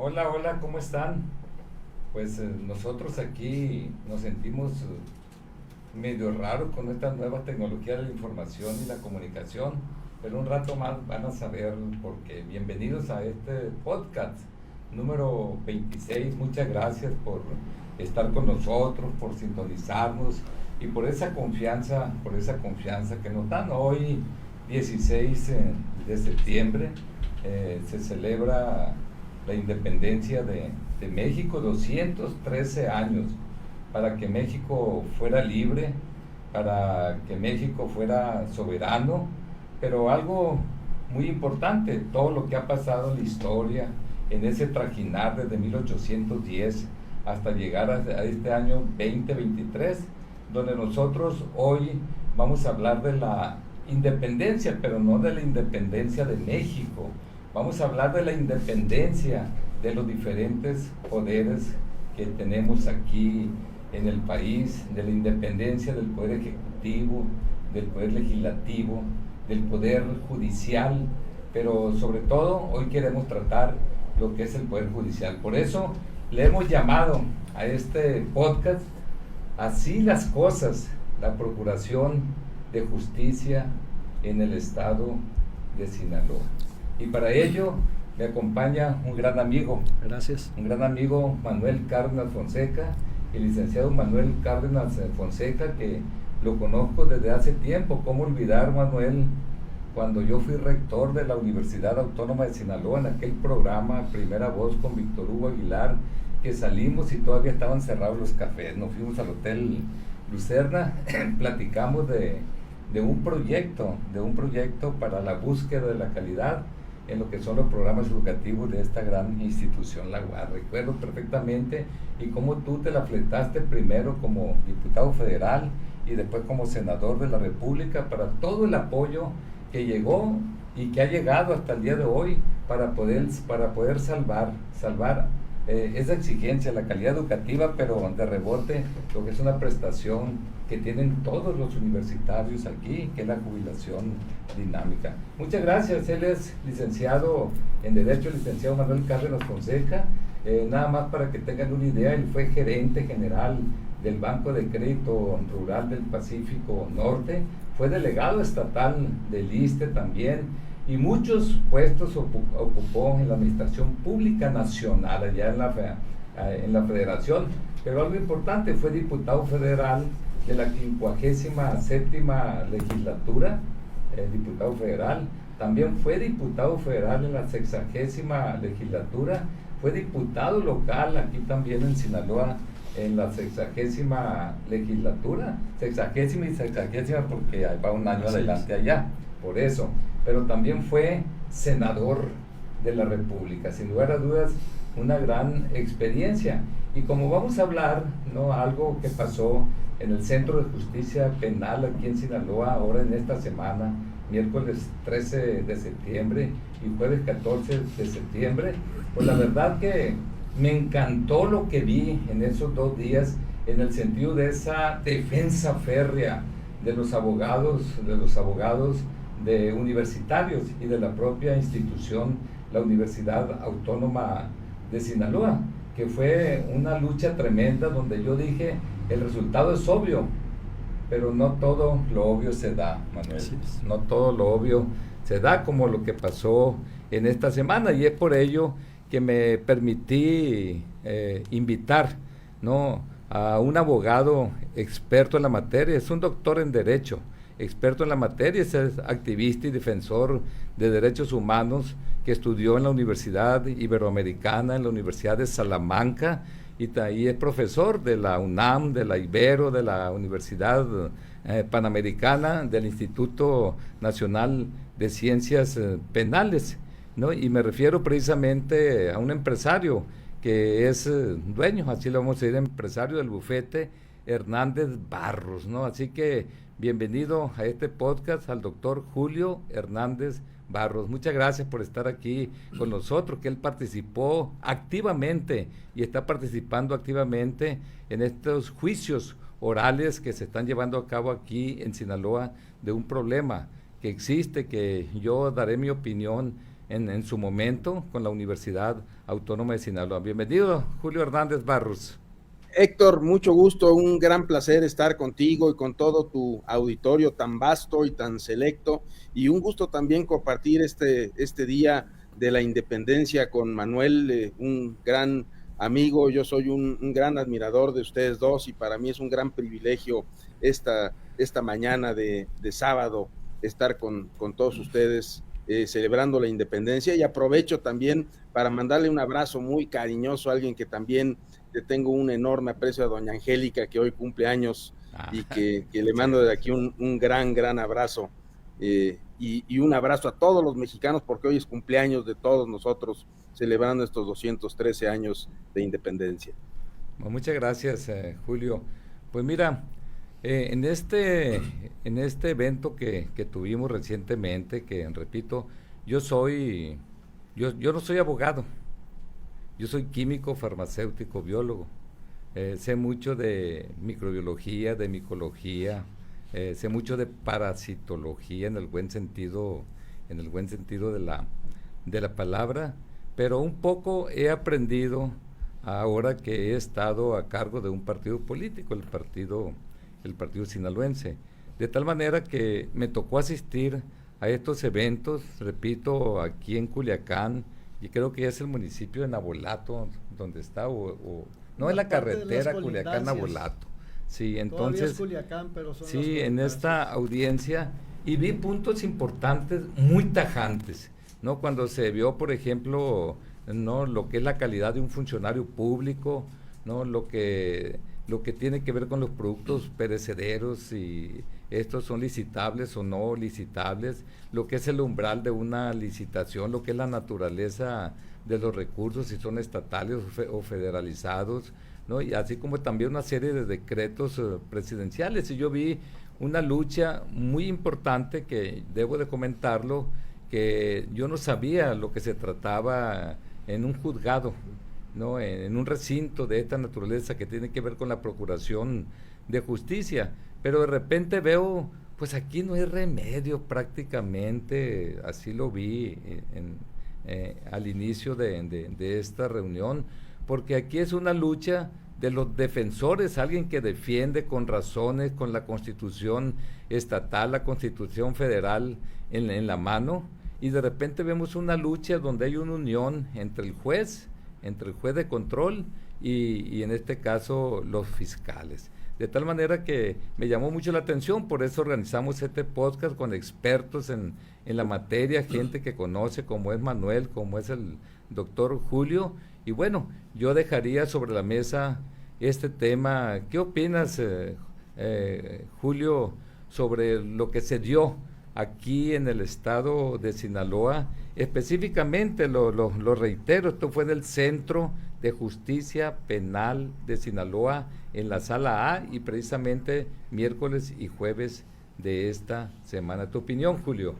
Hola, hola, ¿cómo están? Pues nosotros aquí nos sentimos medio raros con estas nuevas tecnologías de la información y la comunicación, pero un rato más van a saber por qué. Bienvenidos a este podcast número 26. Muchas gracias por estar con nosotros, por sintonizarnos y por esa confianza que nos dan. Hoy, 16 de septiembre, se celebra la independencia de México, 213 años para que México fuera libre, para que México fuera soberano, pero algo muy importante, todo lo que ha pasado en la historia, en ese trajinar desde 1810 hasta llegar a este año 2023, donde nosotros hoy vamos a hablar de la independencia, pero no de la independencia de México. Vamos a hablar de la independencia de los diferentes poderes que tenemos aquí en el país, de la independencia del poder ejecutivo, del poder legislativo, del poder judicial, pero sobre todo hoy queremos tratar lo que es el poder judicial. Por eso le hemos llamado a este podcast Así las cosas, la Procuración de Justicia en el estado de Sinaloa. Y para ello me acompaña un gran amigo. Gracias. Un gran amigo, Manuel Cárdenas Fonseca, el licenciado Manuel Cárdenas Fonseca, que lo conozco desde hace tiempo. ¿Cómo olvidar, Manuel, cuando yo fui rector de la Universidad Autónoma de Sinaloa, en aquel programa Primera Voz con Víctor Hugo Aguilar, que salimos y todavía estaban cerrados los cafés? Nos fuimos al Hotel Lucerna, platicamos de un proyecto para la búsqueda de la calidad en lo que son los programas educativos de esta gran institución, la UAS. Recuerdo perfectamente y cómo tú te la fletaste primero como diputado federal y después como senador de la República para todo el apoyo que llegó y que ha llegado hasta el día de hoy para poder salvar esa exigencia, la calidad educativa, pero de rebote lo que es una prestación que tienen todos los universitarios aquí, que es la jubilación dinámica. Muchas gracias. Él es licenciado en Derecho, licenciado Manuel Cárdenas Fonseca. Nada más para que tengan una idea, él fue gerente general del Banco de Crédito Rural del Pacífico Norte, fue delegado estatal del ISSSTE también, y muchos puestos ocupó en la Administración Pública Nacional, allá en la Federación. Pero algo importante, fue diputado federal de la 57ª legislatura, diputado federal. También fue diputado federal en la 60ª legislatura, fue diputado local aquí también en Sinaloa en la 60ª legislatura, 60ª y 60ª porque va un año adelante allá, por eso. Pero también fue senador de la República, sin lugar a dudas una gran experiencia. Y como vamos a hablar, ¿no?, algo que pasó en el Centro de Justicia Penal aquí en Sinaloa, ahora en esta semana, miércoles 13 de septiembre y jueves 14 de septiembre, pues la verdad que me encantó lo que vi en esos 2 días, en el sentido de esa defensa férrea de los abogados de universitarios y de la propia institución, la Universidad Autónoma de Sinaloa, que fue una lucha tremenda donde yo dije, el resultado es obvio, pero no todo lo obvio se da, Manuel. No todo lo obvio se da, como lo que pasó en esta semana, y es por ello que me permití invitar, ¿no?, a un abogado experto en la materia. Es un doctor en Derecho, experto en la materia, es activista y defensor de derechos humanos, que estudió en la Universidad Iberoamericana, en la Universidad de Salamanca, y es profesor de la UNAM, de la Ibero, de la Universidad Panamericana, del Instituto Nacional de Ciencias Penales, ¿no? Y me refiero precisamente a un empresario que es dueño, así lo vamos a decir, empresario del bufete Hernández Barros, ¿no? Así que bienvenido a este podcast al doctor Julio Hernández Barros. Muchas gracias por estar aquí con nosotros, que él participó activamente y está participando activamente en estos juicios orales que se están llevando a cabo aquí en Sinaloa de un problema que existe, que yo daré mi opinión en su momento con la Universidad Autónoma de Sinaloa. Bienvenido, Julio Hernández Barros. Héctor, mucho gusto, un gran placer estar contigo y con todo tu auditorio tan vasto y tan selecto, y un gusto también compartir este día de la independencia con Manuel, un gran amigo. Yo soy un gran admirador de ustedes dos, y para mí es un gran privilegio esta mañana de sábado estar con todos ustedes celebrando la independencia, y aprovecho también para mandarle un abrazo muy cariñoso a alguien que también le tengo un enorme aprecio, a doña Angélica, que hoy cumple años, y que le mando de aquí un gran abrazo, y un abrazo a todos los mexicanos, porque hoy es cumpleaños de todos nosotros, celebrando estos 213 años de independencia. Bueno, muchas gracias, Julio. Pues mira, en este evento que tuvimos recientemente, que repito, yo no soy abogado. Yo soy químico, farmacéutico, biólogo. Sé mucho de microbiología, de micología, sé mucho de parasitología en el buen sentido de la palabra, pero un poco he aprendido ahora que he estado a cargo de un partido político, el partido sinaloense. De tal manera que me tocó asistir a estos eventos, repito, aquí en Culiacán, y creo que es el municipio de Nabolato donde está, no es la carretera Culiacán-Nabolato. Sí, entonces, es Culiacán, pero son sí, en esta audiencia, y vi puntos importantes muy tajantes, ¿no? Cuando se vio, por ejemplo, ¿no?, lo que es la calidad de un funcionario público, ¿no?, lo que tiene que ver con los productos perecederos, y estos son licitables o no licitables, lo que es el umbral de una licitación, lo que es la naturaleza de los recursos, si son estatales o federalizados, ¿no? Y así como también una serie de decretos presidenciales. Y yo vi una lucha muy importante, que debo de comentarlo, que yo no sabía lo que se trataba en un juzgado, ¿no?, en un recinto de esta naturaleza que tiene que ver con la procuración de justicia, pero de repente veo, pues aquí no hay remedio prácticamente, así lo vi al inicio de esta reunión, porque aquí es una lucha de los defensores, alguien que defiende con razones, con la Constitución estatal, la Constitución federal en la mano, y de repente vemos una lucha donde hay una unión entre el juez de control y en este caso los fiscales. De tal manera que me llamó mucho la atención, por eso organizamos este podcast con expertos en la materia, gente que conoce, como es Manuel, como es el doctor Julio, y bueno, yo dejaría sobre la mesa este tema. ¿Qué opinas, Julio, sobre lo que se dio aquí en el estado de Sinaloa? Específicamente, lo reitero, esto fue en el Centro de Justicia Penal de Sinaloa, en la Sala A, y precisamente miércoles y jueves de esta semana. ¿Tu opinión, Julio?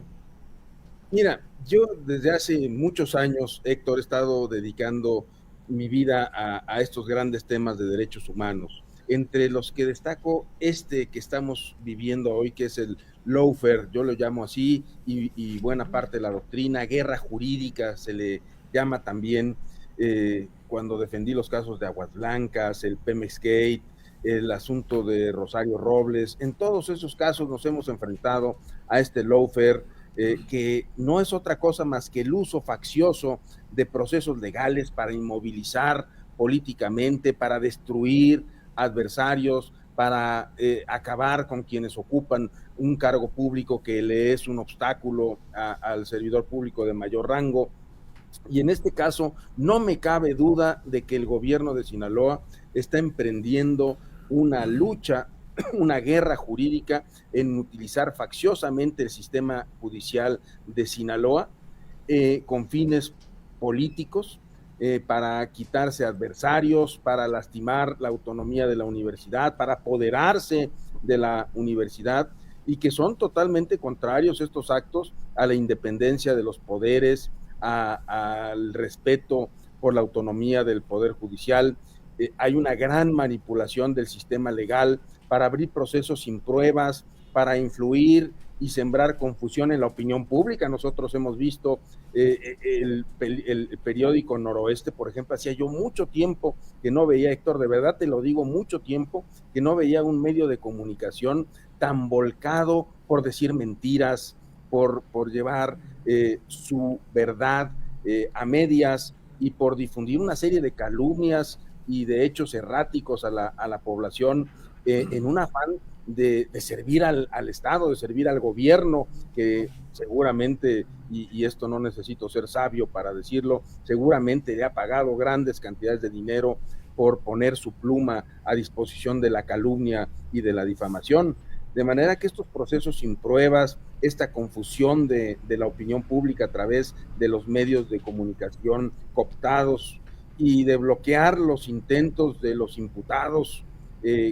Mira, yo desde hace muchos años, Héctor, he estado dedicando mi vida a estos grandes temas de derechos humanos, entre los que destaco que estamos viviendo hoy, que es el lawfare, yo lo llamo así, y buena parte de la doctrina, guerra jurídica se le llama también, cuando defendí los casos de Aguas Blancas, el Pemex Gate, el asunto de Rosario Robles. En todos esos casos nos hemos enfrentado a este lawfare, que no es otra cosa más que el uso faccioso de procesos legales para inmovilizar políticamente, para destruir adversarios, para acabar con quienes ocupan un cargo público que le es un obstáculo al servidor público de mayor rango. Y en este caso no me cabe duda de que el gobierno de Sinaloa está emprendiendo una lucha, una guerra jurídica en utilizar facciosamente el sistema judicial de Sinaloa con fines políticos, para quitarse adversarios, para lastimar la autonomía de la universidad, para apoderarse de la universidad, y que son totalmente contrarios estos actos a la independencia de los poderes, al respeto por la autonomía del Poder Judicial. Hay una gran manipulación del sistema legal para abrir procesos sin pruebas, para influir y sembrar confusión en la opinión pública. Nosotros hemos visto el periódico Noroeste, por ejemplo, hacía yo mucho tiempo que no veía, Héctor, de verdad te lo digo, mucho tiempo que no veía un medio de comunicación tan volcado por decir mentiras, por llevar su verdad a medias y por difundir una serie de calumnias y de hechos erráticos a la población en un afán de servir al Estado, de servir al gobierno, que seguramente, y esto no necesito ser sabio para decirlo, seguramente le ha pagado grandes cantidades de dinero por poner su pluma a disposición de la calumnia y de la difamación. De manera que estos procesos sin pruebas, esta confusión de la opinión pública a través de los medios de comunicación cooptados y de bloquear los intentos de los imputados,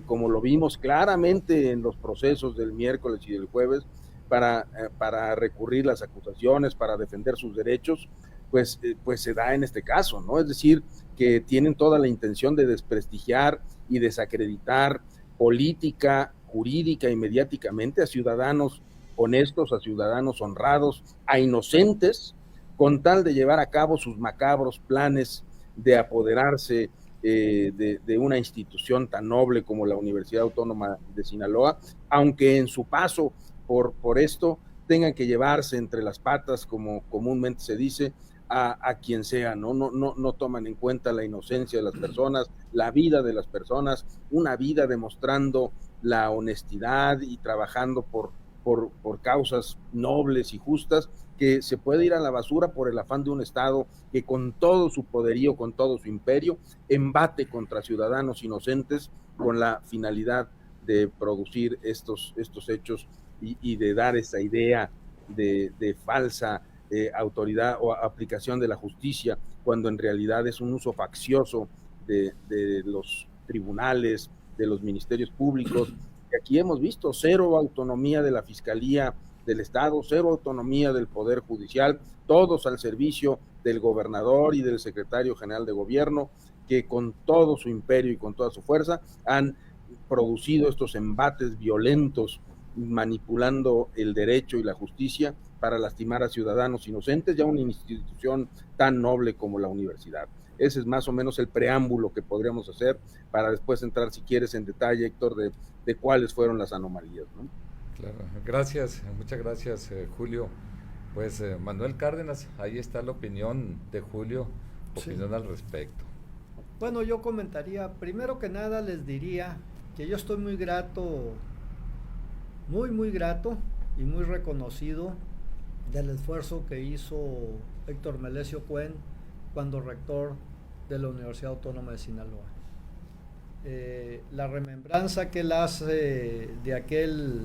como lo vimos claramente en los procesos del miércoles y del jueves, para recurrir las acusaciones, para defender sus derechos, pues se da en este caso, ¿no? Es decir, que tienen toda la intención de desprestigiar y desacreditar política, jurídica y mediáticamente a ciudadanos honestos, a ciudadanos honrados, a inocentes, con tal de llevar a cabo sus macabros planes de apoderarse de una institución tan noble como la Universidad Autónoma de Sinaloa, aunque en su paso por esto tengan que llevarse entre las patas, como comúnmente se dice, a quien sea, no toman en cuenta la inocencia de las personas, la vida de las personas, una vida demostrando la honestidad y trabajando por causas nobles y justas, que se puede ir a la basura por el afán de un Estado que con todo su poderío, con todo su imperio, embate contra ciudadanos inocentes con la finalidad de producir estos hechos y de dar esa idea de falsa autoridad o aplicación de la justicia, cuando en realidad es un uso faccioso de los tribunales, de los ministerios públicos. Y aquí hemos visto cero autonomía de la Fiscalía del Estado, cero autonomía del Poder Judicial, todos al servicio del gobernador y del secretario general de gobierno, que con todo su imperio y con toda su fuerza han producido estos embates violentos, manipulando el derecho y la justicia para lastimar a ciudadanos inocentes y a una institución tan noble como la universidad. Ese es más o menos el preámbulo que podríamos hacer para después entrar, si quieres, en detalle, Héctor, de cuáles fueron las anomalías, ¿no? Claro, gracias, muchas gracias, Julio. Pues Manuel Cárdenas, ahí está la opinión de Julio, opinión al respecto. Bueno, yo comentaría, primero que nada les diría que yo estoy muy grato, muy grato y muy reconocido del esfuerzo que hizo Héctor Melesio Cuen cuando rector de la Universidad Autónoma de Sinaloa. La remembranza que él hace de aquel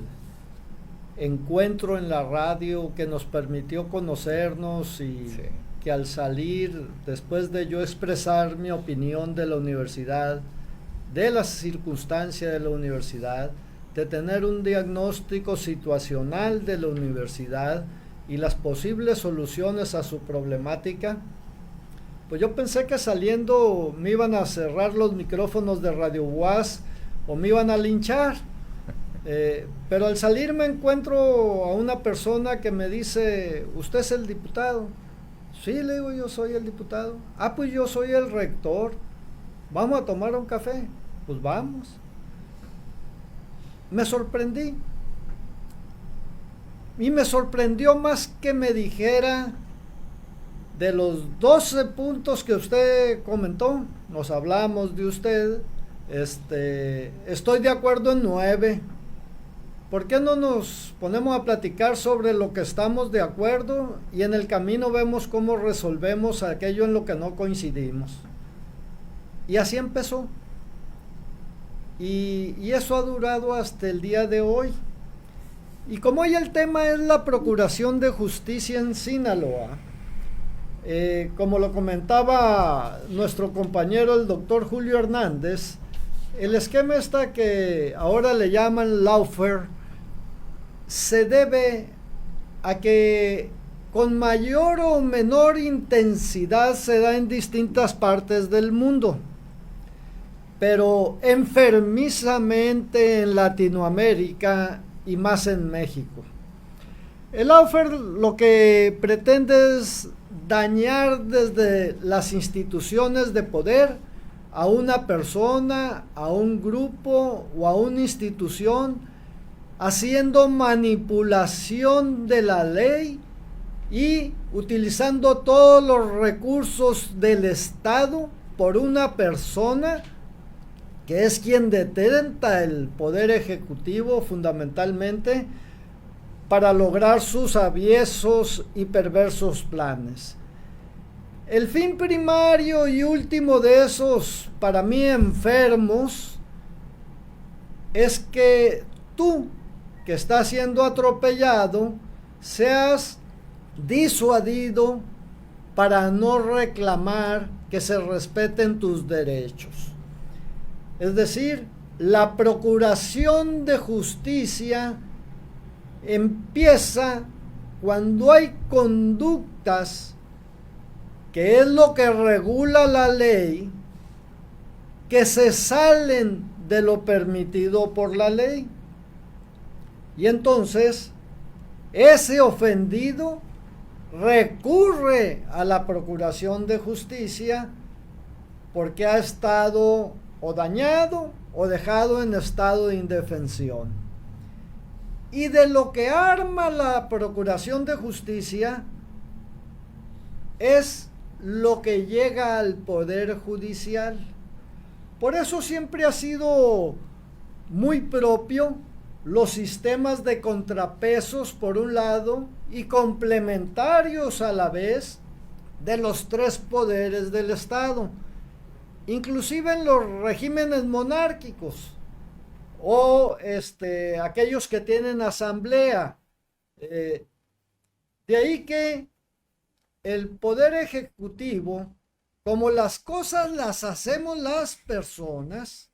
encuentro en la radio que nos permitió conocernos y sí, que al salir, después de yo expresar mi opinión de la universidad, de las circunstancias de la universidad, de tener un diagnóstico situacional de la universidad y las posibles soluciones a su problemática, pues yo pensé que saliendo me iban a cerrar los micrófonos de Radio UAS o me iban a linchar. Pero al salir me encuentro a una persona que me dice, ¿usted es el diputado? Sí, le digo, yo soy el diputado. Ah, pues yo soy el rector. ¿Vamos a tomar un café? Pues vamos. Me sorprendí. Y me sorprendió más que me dijera de los 12 puntos que usted comentó, nos hablamos de usted, estoy de acuerdo en 9. ¿Por qué no nos ponemos a platicar sobre lo que estamos de acuerdo y en el camino vemos cómo resolvemos aquello en lo que no coincidimos? Y así empezó. Y eso ha durado hasta el día de hoy. Y como hoy el tema es la Procuración de Justicia en Sinaloa, como lo comentaba nuestro compañero el doctor Julio Hernández, el esquema está que ahora le llaman lawfare, se debe a que con mayor o menor intensidad se da en distintas partes del mundo, pero enfermizamente en Latinoamérica y más en México. El lawfare lo que pretende es dañar desde las instituciones de poder a una persona, a un grupo o a una institución, haciendo manipulación de la ley y utilizando todos los recursos del Estado por una persona que es quien detenta el poder ejecutivo fundamentalmente para lograr sus aviesos y perversos planes. El fin primario y último de esos, para mí, enfermos, es que tú, que estás siendo atropellado, seas disuadido para no reclamar que se respeten tus derechos. Es decir, la procuración de justicia empieza cuando hay conductas, que es lo que regula la ley, que se salen de lo permitido por la ley. Y entonces ese ofendido recurre a la procuración de justicia porque ha estado o dañado o dejado en estado de indefensión. Y de lo que arma la procuración de justicia es lo que llega al poder judicial. Por eso siempre ha sido muy propio los sistemas de contrapesos por un lado y complementarios a la vez de los tres poderes del Estado, inclusive en los regímenes monárquicos o aquellos que tienen asamblea. De ahí que el poder ejecutivo, como las cosas las hacemos las personas,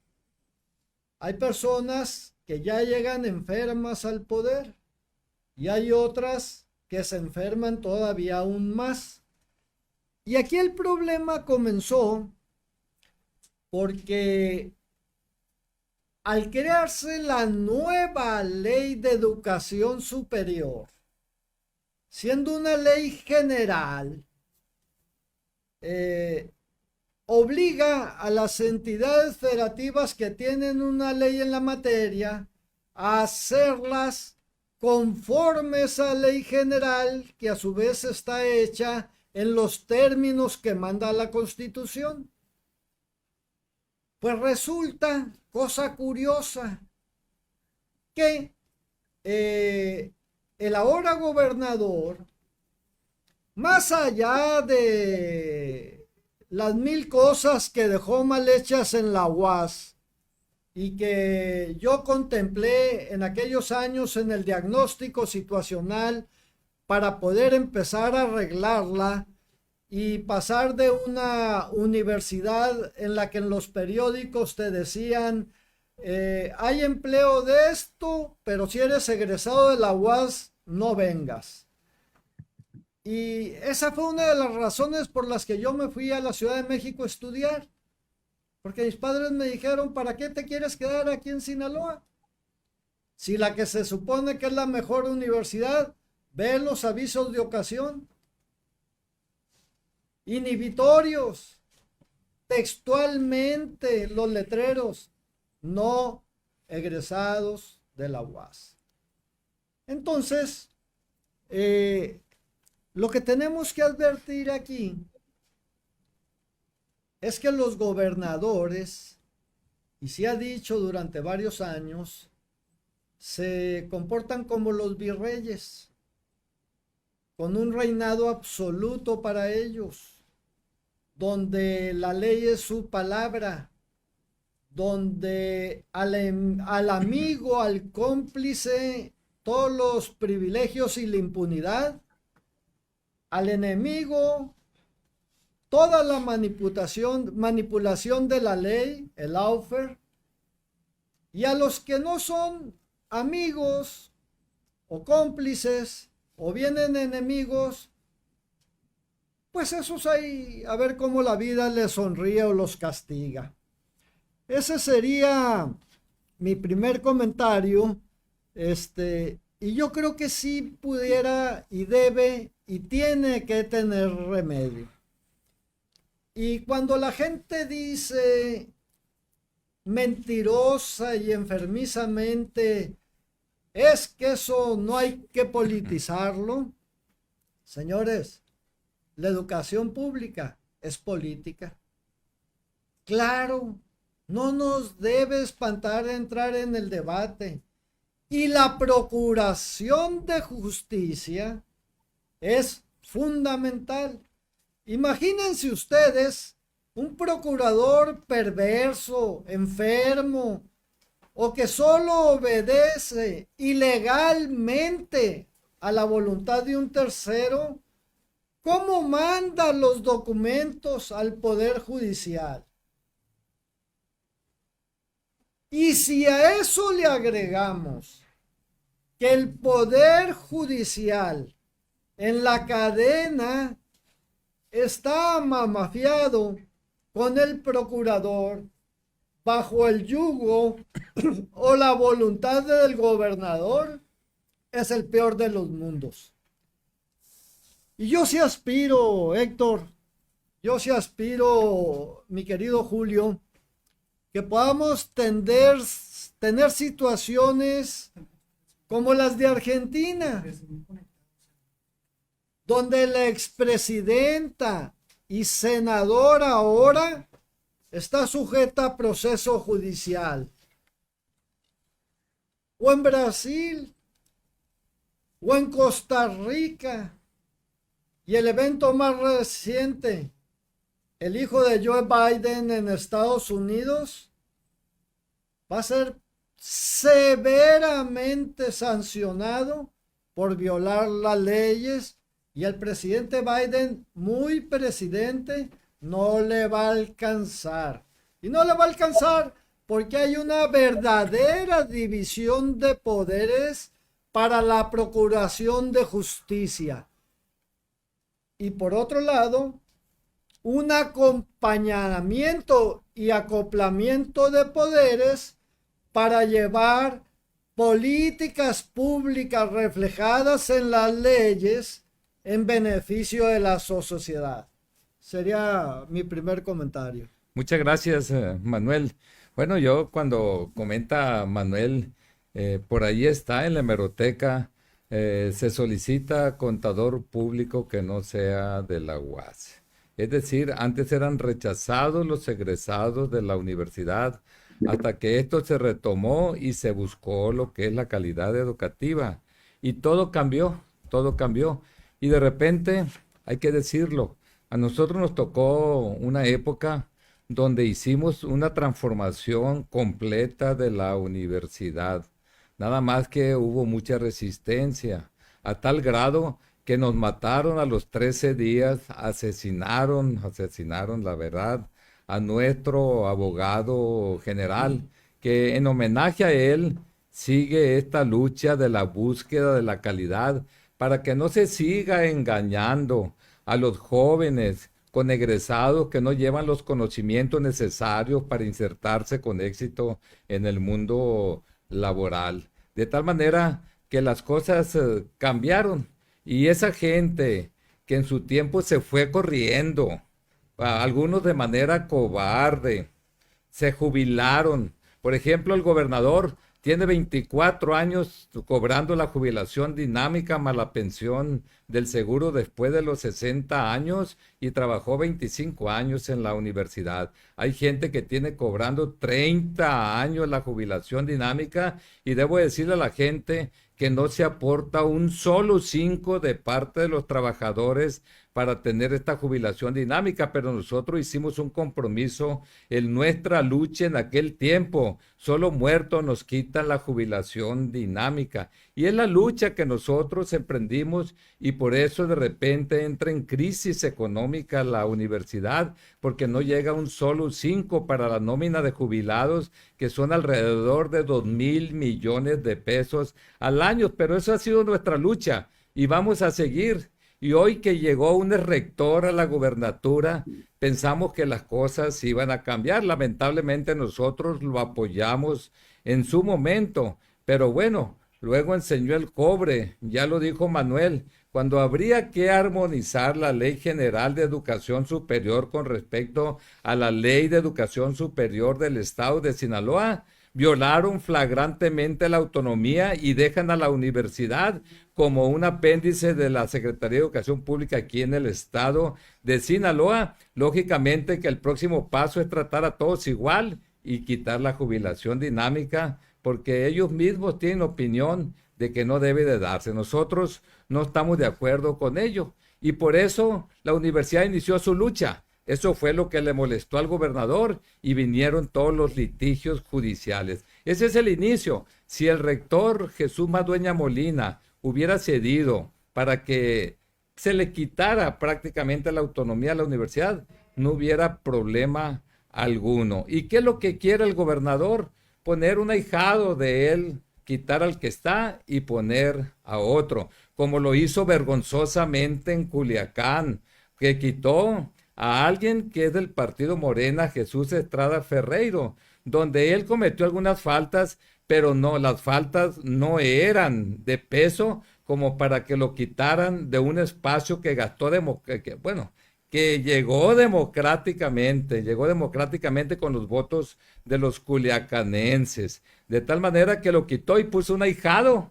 hay personas que ya llegan enfermas al poder y hay otras que se enferman todavía aún más. Y aquí el problema comenzó porque al crearse la nueva ley de educación superior, siendo una ley general, obliga a las entidades federativas que tienen una ley en la materia a hacerlas conformes a ley general, que a su vez está hecha en los términos que manda la Constitución. Pues resulta, cosa curiosa, que el ahora gobernador, más allá de las 1000 cosas que dejó mal hechas en la UAS y que yo contemplé en aquellos años en el diagnóstico situacional para poder empezar a arreglarla y pasar de una universidad en la que en los periódicos te decían hay empleo de esto, pero si eres egresado de la UAS no vengas. Y esa fue una de las razones por las que yo me fui a la Ciudad de México a estudiar, porque mis padres me dijeron, ¿para qué te quieres quedar aquí en Sinaloa? Si la que se supone que es la mejor universidad, ve los avisos de ocasión inhibitorios, textualmente los letreros, no egresados de la UAS. Entonces, lo que tenemos que advertir aquí es que los gobernadores, y se ha dicho durante varios años, se comportan como los virreyes, con un reinado absoluto para ellos, donde la ley es su palabra, donde al amigo, al cómplice, todos los privilegios y la impunidad, al enemigo, toda la manipulación de la ley, el lawfare, y a los que no son amigos o cómplices o vienen enemigos, pues esos hay a ver cómo la vida les sonríe o los castiga. Ese sería mi primer comentario, y y yo creo que sí pudiera y debe y tiene que tener remedio. Y cuando la gente dice mentirosa y enfermizamente, es que eso no hay que politizarlo. Señores, la educación pública es política. Claro, no nos debe espantar entrar en el debate. Y la procuración de justicia es fundamental. Imagínense ustedes un procurador perverso, enfermo, o que solo obedece ilegalmente a la voluntad de un tercero. ¿Cómo manda los documentos al Poder Judicial? Y si a eso le agregamos que el Poder Judicial en la cadena está mamafiado con el procurador bajo el yugo o la voluntad del gobernador, es el peor de los mundos. Y yo sí aspiro, Héctor, yo sí aspiro, mi querido Julio, que podamos tener situaciones como las de Argentina, donde la expresidenta y senadora ahora está sujeta a proceso judicial. O en Brasil, o en Costa Rica. Y el evento más reciente, el hijo de Joe Biden en Estados Unidos, va a ser severamente sancionado por violar las leyes, y el presidente Biden, muy presidente, no le va a alcanzar. Y no le va a alcanzar porque hay una verdadera división de poderes para la procuración de justicia. Y por otro lado, un acompañamiento y acoplamiento de poderes para llevar políticas públicas reflejadas en las leyes en beneficio de la sociedad. Sería mi primer comentario. Muchas gracias, Manuel. Bueno, yo cuando comenta Manuel, por ahí está en la hemeroteca, se solicita contador público que no sea de la UAS. Es decir, antes eran rechazados los egresados de la universidad, hasta que esto se retomó y se buscó lo que es la calidad educativa. Y todo cambió, todo cambió. Y de repente, hay que decirlo, a nosotros nos tocó una época donde hicimos una transformación completa de la universidad. Nada más que hubo mucha resistencia, a tal grado que nos mataron a los 13 días, asesinaron, la verdad, a nuestro abogado general, que en homenaje a él sigue esta lucha de la búsqueda de la calidad, para que no se siga engañando a los jóvenes con egresados que no llevan los conocimientos necesarios para insertarse con éxito en el mundo laboral. De tal manera que las cosas cambiaron, y esa gente que en su tiempo se fue corriendo, algunos de manera cobarde, se jubilaron. Por ejemplo, el gobernador tiene 24 años cobrando la jubilación dinámica más la pensión del seguro después de los 60 años y trabajó 25 años en la universidad. Hay gente que tiene cobrando 30 años la jubilación dinámica, y debo decirle a la gente que no se aporta un solo 5 de parte de los trabajadores para tener esta jubilación dinámica, pero nosotros hicimos un compromiso en nuestra lucha en aquel tiempo. Solo muertos nos quitan la jubilación dinámica, y es la lucha que nosotros emprendimos, y por eso de repente entra en crisis económica la universidad, porque no llega un solo 5 para la nómina de jubilados, que son alrededor de 2,000 millones de pesos al año. Pero eso ha sido nuestra lucha y vamos a seguir. Y hoy que llegó un rector a la gubernatura, pensamos que las cosas iban a cambiar. Lamentablemente nosotros lo apoyamos en su momento, pero bueno, luego enseñó el cobre, ya lo dijo Manuel, cuando habría que armonizar la Ley General de Educación Superior con respecto a la Ley de Educación Superior del Estado de Sinaloa, violaron flagrantemente la autonomía y dejan a la universidad como un apéndice de la Secretaría de Educación Pública aquí en el estado de Sinaloa. Lógicamente que el próximo paso es tratar a todos igual y quitar la jubilación dinámica, porque ellos mismos tienen opinión de que no debe de darse. Nosotros no estamos de acuerdo con ello y por eso la universidad inició su lucha. Eso fue lo que le molestó al gobernador y vinieron todos los litigios judiciales. Ese es el inicio. Si el rector Jesús Madueña Molina hubiera cedido para que se le quitara prácticamente la autonomía a la universidad, no hubiera problema alguno. ¿Y qué es lo que quiere el gobernador? Poner un ahijado de él, quitar al que está y poner a otro, como lo hizo vergonzosamente en Culiacán, que quitó a alguien que es del partido Morena, Jesús Estrada Ferreiro, donde él cometió algunas faltas, pero no, las faltas no eran de peso como para que lo quitaran de un espacio que gastó, que llegó democráticamente con los votos de los culiacanenses, de tal manera que lo quitó y puso un ahijado.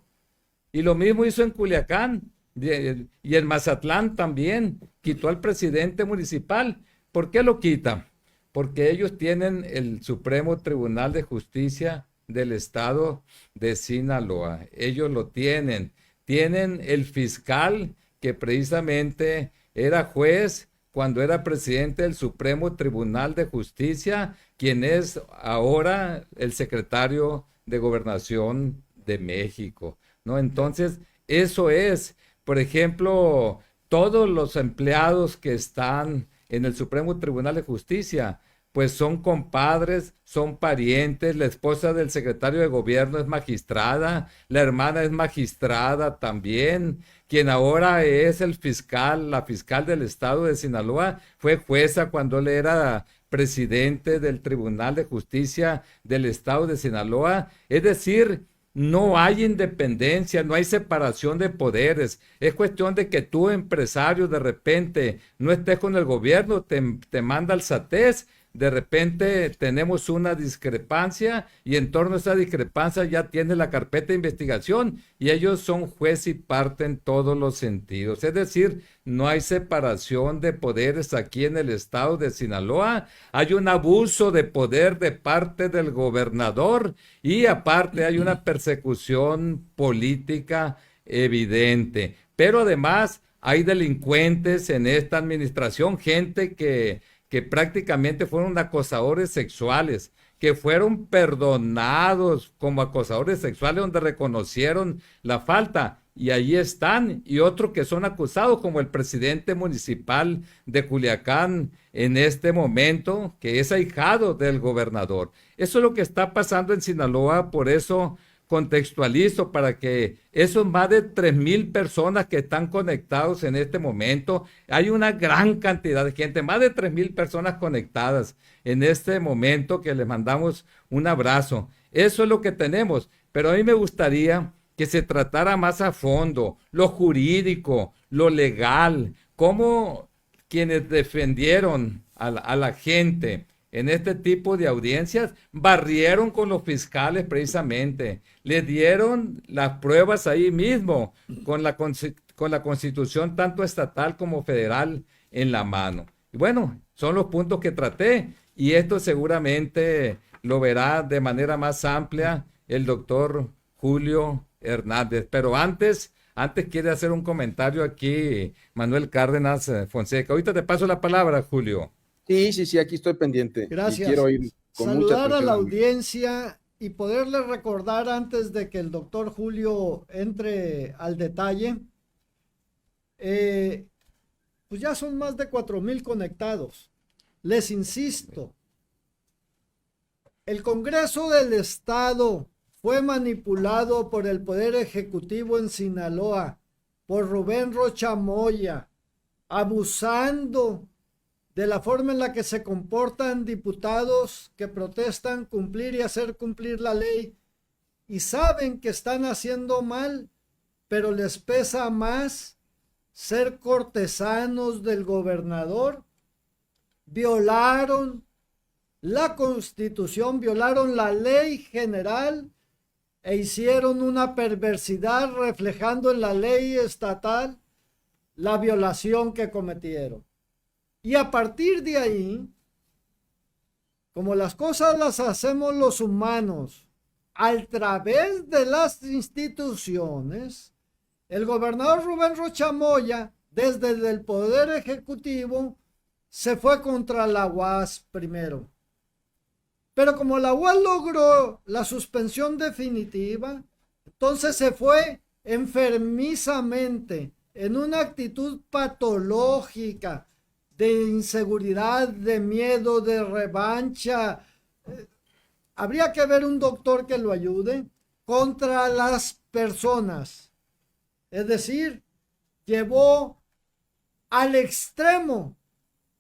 Y lo mismo hizo en Culiacán y en Mazatlán también, quitó al presidente municipal. ¿Por qué lo quita? Porque ellos tienen el Supremo Tribunal de Justicia del Estado de Sinaloa. Ellos lo tienen. Tienen el fiscal que precisamente era juez cuando era presidente del Supremo Tribunal de Justicia, quien es ahora el secretario de Gobernación de México, ¿no? Entonces, eso es, por ejemplo, todos los empleados que están en el Supremo Tribunal de Justicia, pues son compadres, son parientes, la esposa del secretario de gobierno es magistrada, la hermana es magistrada también, quien ahora es el fiscal, la fiscal del estado de Sinaloa, fue jueza cuando él era presidente del Tribunal de Justicia del estado de Sinaloa. Es decir, no hay independencia, no hay separación de poderes. Es cuestión de que tú, empresario, de repente no estés con el gobierno, te manda al SATES. De repente tenemos una discrepancia y en torno a esa discrepancia ya tiene la carpeta de investigación y ellos son juez y parte en todos los sentidos. Es decir, no hay separación de poderes aquí en el estado de Sinaloa. Hay un abuso de poder de parte del gobernador y aparte hay una persecución política evidente. Pero además hay delincuentes en esta administración, gente que prácticamente fueron acosadores sexuales, que fueron perdonados como acosadores sexuales donde reconocieron la falta y ahí están, y otros que son acusados como el presidente municipal de Culiacán en este momento, que es ahijado del gobernador. Eso es lo que está pasando en Sinaloa, por eso contextualizo para que esos más de 3,000 personas que están conectados en este momento, hay una gran cantidad de gente, más de 3,000 personas conectadas en este momento que les mandamos un abrazo. Eso es lo que tenemos, pero a mí me gustaría que se tratara más a fondo lo jurídico, lo legal, cómo quienes defendieron a la gente en este tipo de audiencias, barrieron con los fiscales precisamente, le dieron las pruebas ahí mismo, con la Constitución tanto estatal como federal en la mano. Y bueno, son los puntos que traté, y esto seguramente lo verá de manera más amplia el doctor Julio Hernández. Pero antes quiere hacer un comentario aquí Manuel Cárdenas Fonseca. Ahorita te paso la palabra, Julio. Sí, aquí estoy pendiente. Gracias. Y quiero ir con saludar a la audiencia y poderle recordar antes de que el doctor Julio entre al detalle, pues ya son más de 4,000 conectados. Les insisto, el Congreso del Estado fue manipulado por el Poder Ejecutivo en Sinaloa, por Rubén Rocha Moya, abusando de la forma en la que se comportan diputados que protestan cumplir y hacer cumplir la ley y saben que están haciendo mal, pero les pesa más ser cortesanos del gobernador. Violaron la Constitución, violaron la ley general e hicieron una perversidad reflejando en la ley estatal la violación que cometieron. Y a partir de ahí, como las cosas las hacemos los humanos a través de las instituciones, el gobernador Rubén Rocha Moya, desde el Poder Ejecutivo, se fue contra la UAS primero. Pero como la UAS logró la suspensión definitiva, entonces se fue enfermizamente en una actitud patológica de inseguridad, de miedo, de revancha. Habría que ver un doctor que lo ayude contra las personas. Es decir, llevó al extremo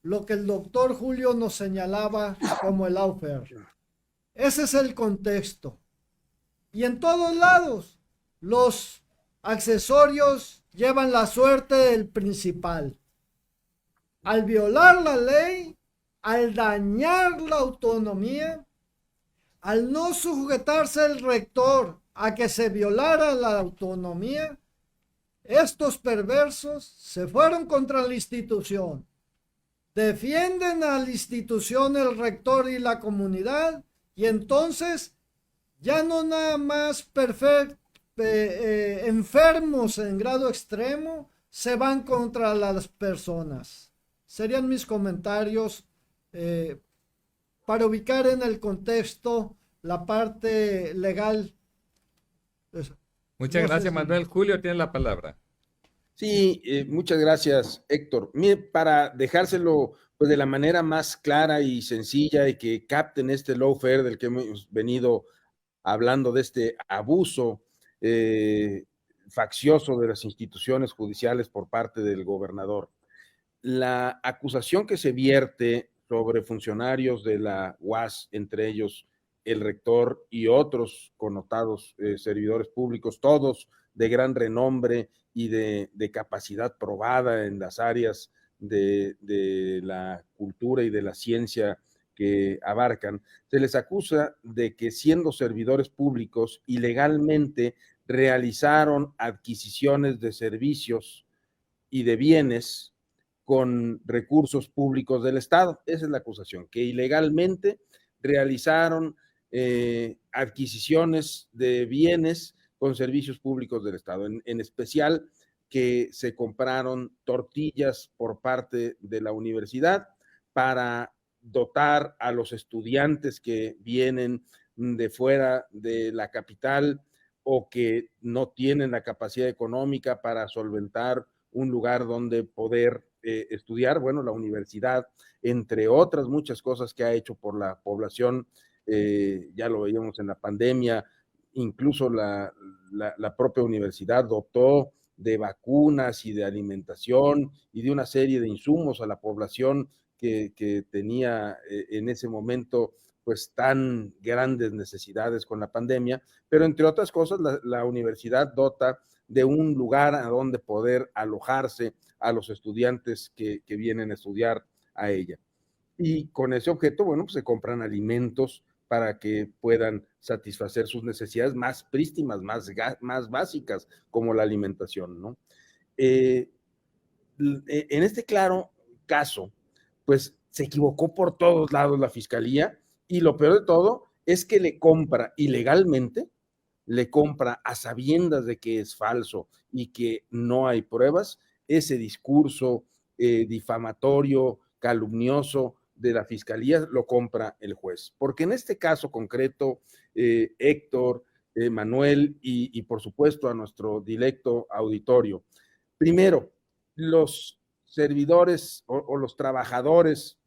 lo que el doctor Julio nos señalaba como el lawfare. Ese es el contexto. Y en todos lados, los accesorios llevan la suerte del principal. Al violar la ley, al dañar la autonomía, al no sujetarse el rector a que se violara la autonomía, estos perversos se fueron contra la institución. Defienden a la institución, el rector y la comunidad, y entonces ya no nada más enfermos en grado extremo se van contra las personas. Serían mis comentarios para ubicar en el contexto la parte legal. Muchas gracias, Manuel. Julio tiene la palabra. Sí, muchas gracias, Héctor. Mire, para dejárselo pues, de la manera más clara y sencilla y que capten este lawfare del que hemos venido hablando, de este abuso faccioso de las instituciones judiciales por parte del gobernador. La acusación que se vierte sobre funcionarios de la UAS, entre ellos el rector y otros connotados servidores públicos, todos de gran renombre y de capacidad probada en las áreas de la cultura y de la ciencia que abarcan, se les acusa de que siendo servidores públicos ilegalmente realizaron adquisiciones de servicios y de bienes con recursos públicos del Estado. Esa es la acusación, que ilegalmente realizaron adquisiciones de bienes con servicios públicos del Estado, en especial que se compraron tortillas por parte de la universidad para dotar a los estudiantes que vienen de fuera de la capital o que no tienen la capacidad económica para solventar un lugar donde poder estudiar. Bueno, la universidad, entre otras muchas cosas que ha hecho por la población, ya lo veíamos en la pandemia, incluso la propia universidad dotó de vacunas y de alimentación y de una serie de insumos a la población que tenía en ese momento pues tan grandes necesidades con la pandemia, pero entre otras cosas la universidad dota de un lugar a donde poder alojarse a los estudiantes que vienen a estudiar a ella. Y con ese objeto, bueno, pues se compran alimentos para que puedan satisfacer sus necesidades más prístinas, más básicas, como la alimentación, ¿no? En este claro caso, pues se equivocó por todos lados la fiscalía, y lo peor de todo es que le compra ilegalmente, le compra a sabiendas de que es falso y que no hay pruebas, ese discurso difamatorio, calumnioso de la fiscalía, lo compra el juez. Porque en este caso concreto, Héctor, Manuel y por supuesto a nuestro directo auditorio, primero, los servidores o los trabajadores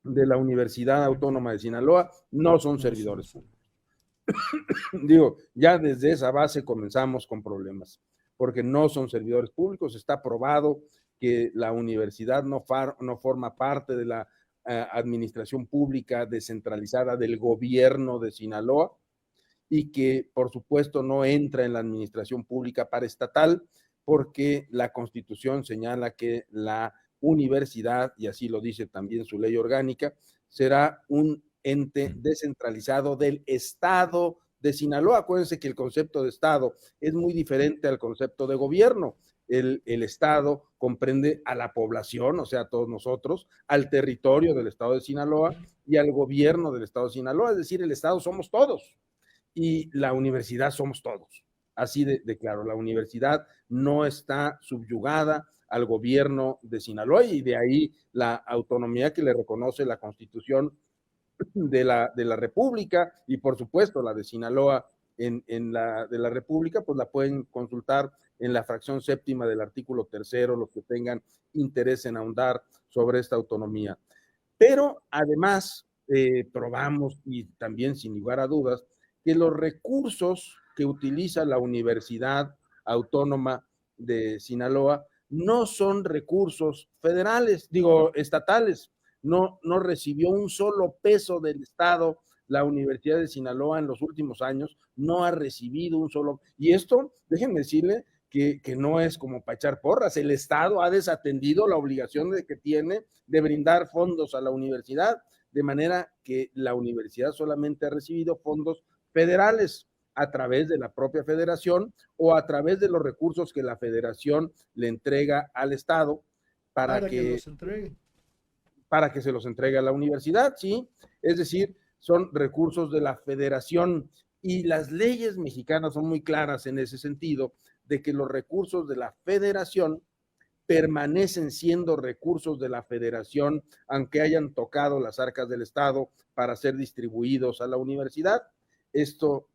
de la Universidad Autónoma de Sinaloa no son servidores públicos. Digo, ya desde esa base comenzamos con problemas, porque no son servidores públicos. Está probado que la universidad no forma parte de la administración pública descentralizada del gobierno de Sinaloa, y que por supuesto no entra en la administración pública paraestatal, porque la Constitución señala que la universidad, y así lo dice también su ley orgánica, será un ente descentralizado del Estado de Sinaloa. Acuérdense que el concepto de Estado es muy diferente al concepto de gobierno. El Estado comprende a la población, o sea, a todos nosotros, al territorio del Estado de Sinaloa y al gobierno del Estado de Sinaloa, es decir, el Estado somos todos y la universidad somos todos. Así de claro, la universidad no está subyugada al gobierno de Sinaloa y de ahí la autonomía que le reconoce la Constitución de la República y por supuesto la de Sinaloa de la República, pues la pueden consultar en la fracción séptima del artículo 3, los que tengan interés en ahondar sobre esta autonomía. Pero además probamos, y también sin lugar a dudas, que los recursos que utiliza la Universidad Autónoma de Sinaloa no son recursos federales, digo, estatales. No recibió un solo peso del Estado la Universidad de Sinaloa en los últimos años, no ha recibido un solo, y esto, déjenme decirle, que no es como para echar porras, el Estado ha desatendido la obligación que tiene de brindar fondos a la universidad, de manera que la universidad solamente ha recibido fondos federales a través de la propia federación o a través de los recursos que la federación le entrega al Estado para que los entregue. Para que se los entregue a la universidad, ¿sí? Es decir, son recursos de la federación y las leyes mexicanas son muy claras en ese sentido, de que los recursos de la federación permanecen siendo recursos de la federación, aunque hayan tocado las arcas del Estado para ser distribuidos a la universidad. Esto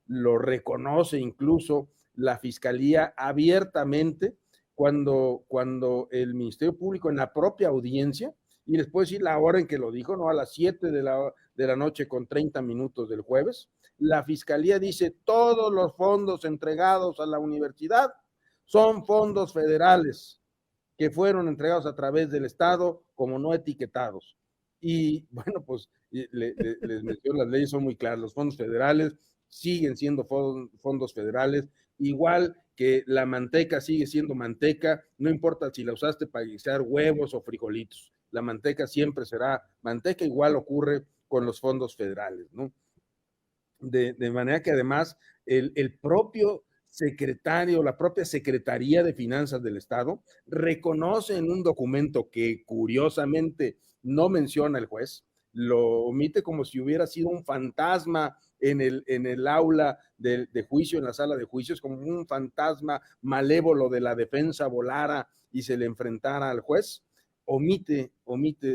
lo reconoce incluso la Fiscalía abiertamente cuando el Ministerio Público en la propia audiencia, y les puedo decir la hora en que lo dijo, ¿no? A las 7 de la noche con 30 minutos del jueves, la Fiscalía dice todos los fondos entregados a la universidad son fondos federales que fueron entregados a través del Estado como no etiquetados. Y bueno, pues les menciono, las leyes son muy claras, los fondos federales siguen siendo fondos federales, igual que la manteca sigue siendo manteca, no importa si la usaste para guisar huevos o frijolitos, la manteca siempre será manteca, igual ocurre con los fondos federales, ¿no? De manera que además el propio secretario, la propia Secretaría de Finanzas del Estado reconoce en un documento que curiosamente no menciona el juez, lo omite como si hubiera sido un fantasma en el aula de juicio, en la sala de juicios, como un fantasma malévolo de la defensa volara y se le enfrentara al juez. Omite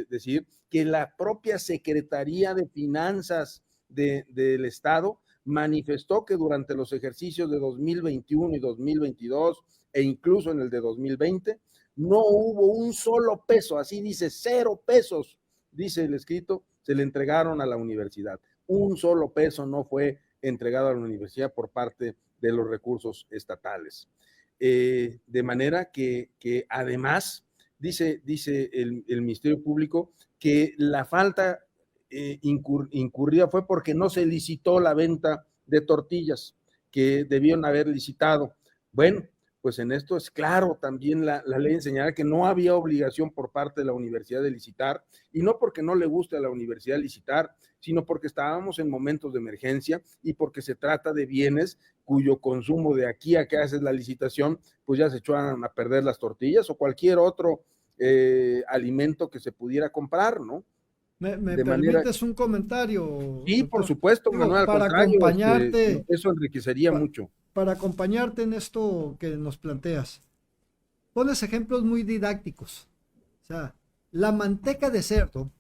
decir que la propia Secretaría de Finanzas del Estado manifestó que durante los ejercicios de 2021 y 2022 e incluso en el de 2020 no hubo un solo peso, así dice, 0 pesos, dice el escrito, se le entregaron a la universidad. Un solo peso no fue entregado a la universidad por parte de los recursos estatales. De manera que además dice el Ministerio Público que la falta incurrida fue porque no se licitó la venta de tortillas que debieron haber licitado. Bueno, pues en esto es claro, también la ley señala que no había obligación por parte de la universidad de licitar, y no porque no le guste a la universidad licitar, sino porque estábamos en momentos de emergencia y porque se trata de bienes cuyo consumo de aquí a que haces la licitación, pues ya se echaron a perder las tortillas o cualquier otro alimento que se pudiera comprar, ¿no? ¿Me permites un comentario? Sí, por supuesto, digo, Manuel, para acompañarte, eso enriquecería mucho. Para acompañarte en esto que nos planteas, pones ejemplos muy didácticos. O sea, la manteca de cerdo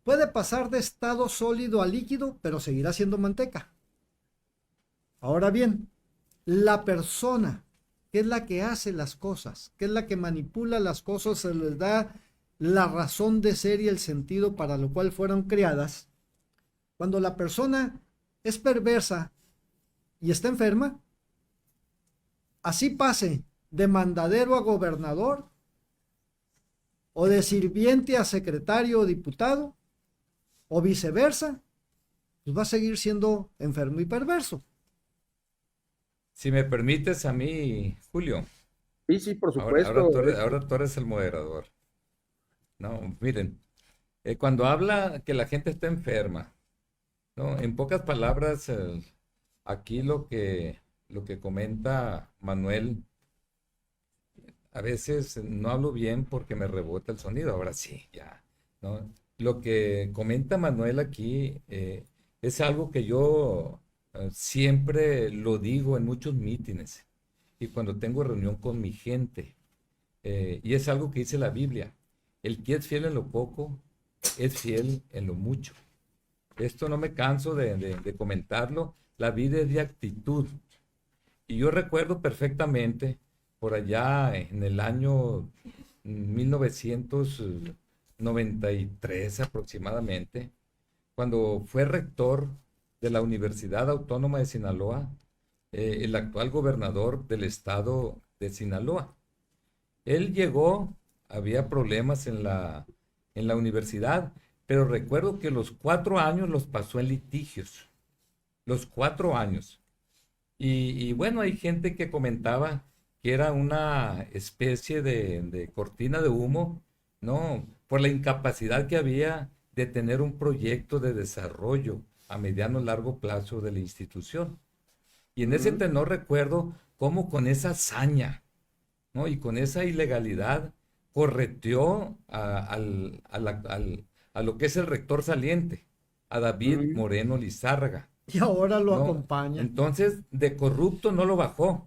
puede pasar de estado sólido a líquido, pero seguirá siendo manteca. Ahora bien, la persona, que es la que hace las cosas, que es la que manipula las cosas, se les da la razón de ser y el sentido para lo cual fueron creadas. Cuando la persona es perversa y está enferma, así pase de mandadero a gobernador o de sirviente a secretario o diputado o viceversa, pues va a seguir siendo enfermo y perverso. Si me permites a mí, Julio, Sí, sí, por ahora, supuesto. ahora tú eres el moderador. No, miren, cuando habla que la gente está enferma, ¿no? En pocas palabras, aquí lo que comenta Manuel, a veces no hablo bien porque me rebota el sonido, ahora sí, ya, ¿no? Lo que comenta Manuel aquí es algo que yo siempre lo digo en muchos mítines y cuando tengo reunión con mi gente, y es algo que dice la Biblia, el que es fiel en lo poco, es fiel en lo mucho. Esto no me canso de comentarlo, la vida es de actitud. Y yo recuerdo perfectamente, por allá en el año 1993 aproximadamente, cuando fue rector de la Universidad Autónoma de Sinaloa, el actual gobernador del estado de Sinaloa. Él llegó, había problemas en la universidad, pero recuerdo que los 4 años los pasó en litigios, los 4 años. Y bueno, hay gente que comentaba que era una especie de cortina de humo, ¿no? Por la incapacidad que había de tener un proyecto de desarrollo a mediano y largo plazo de la institución. Y en ese tenor recuerdo cómo con esa hazaña, ¿no? Y con esa ilegalidad correteó a lo que es el rector saliente, a David Moreno Lizárraga, Y ahora lo ¿no? acompaña. Entonces, de corrupto no lo bajó.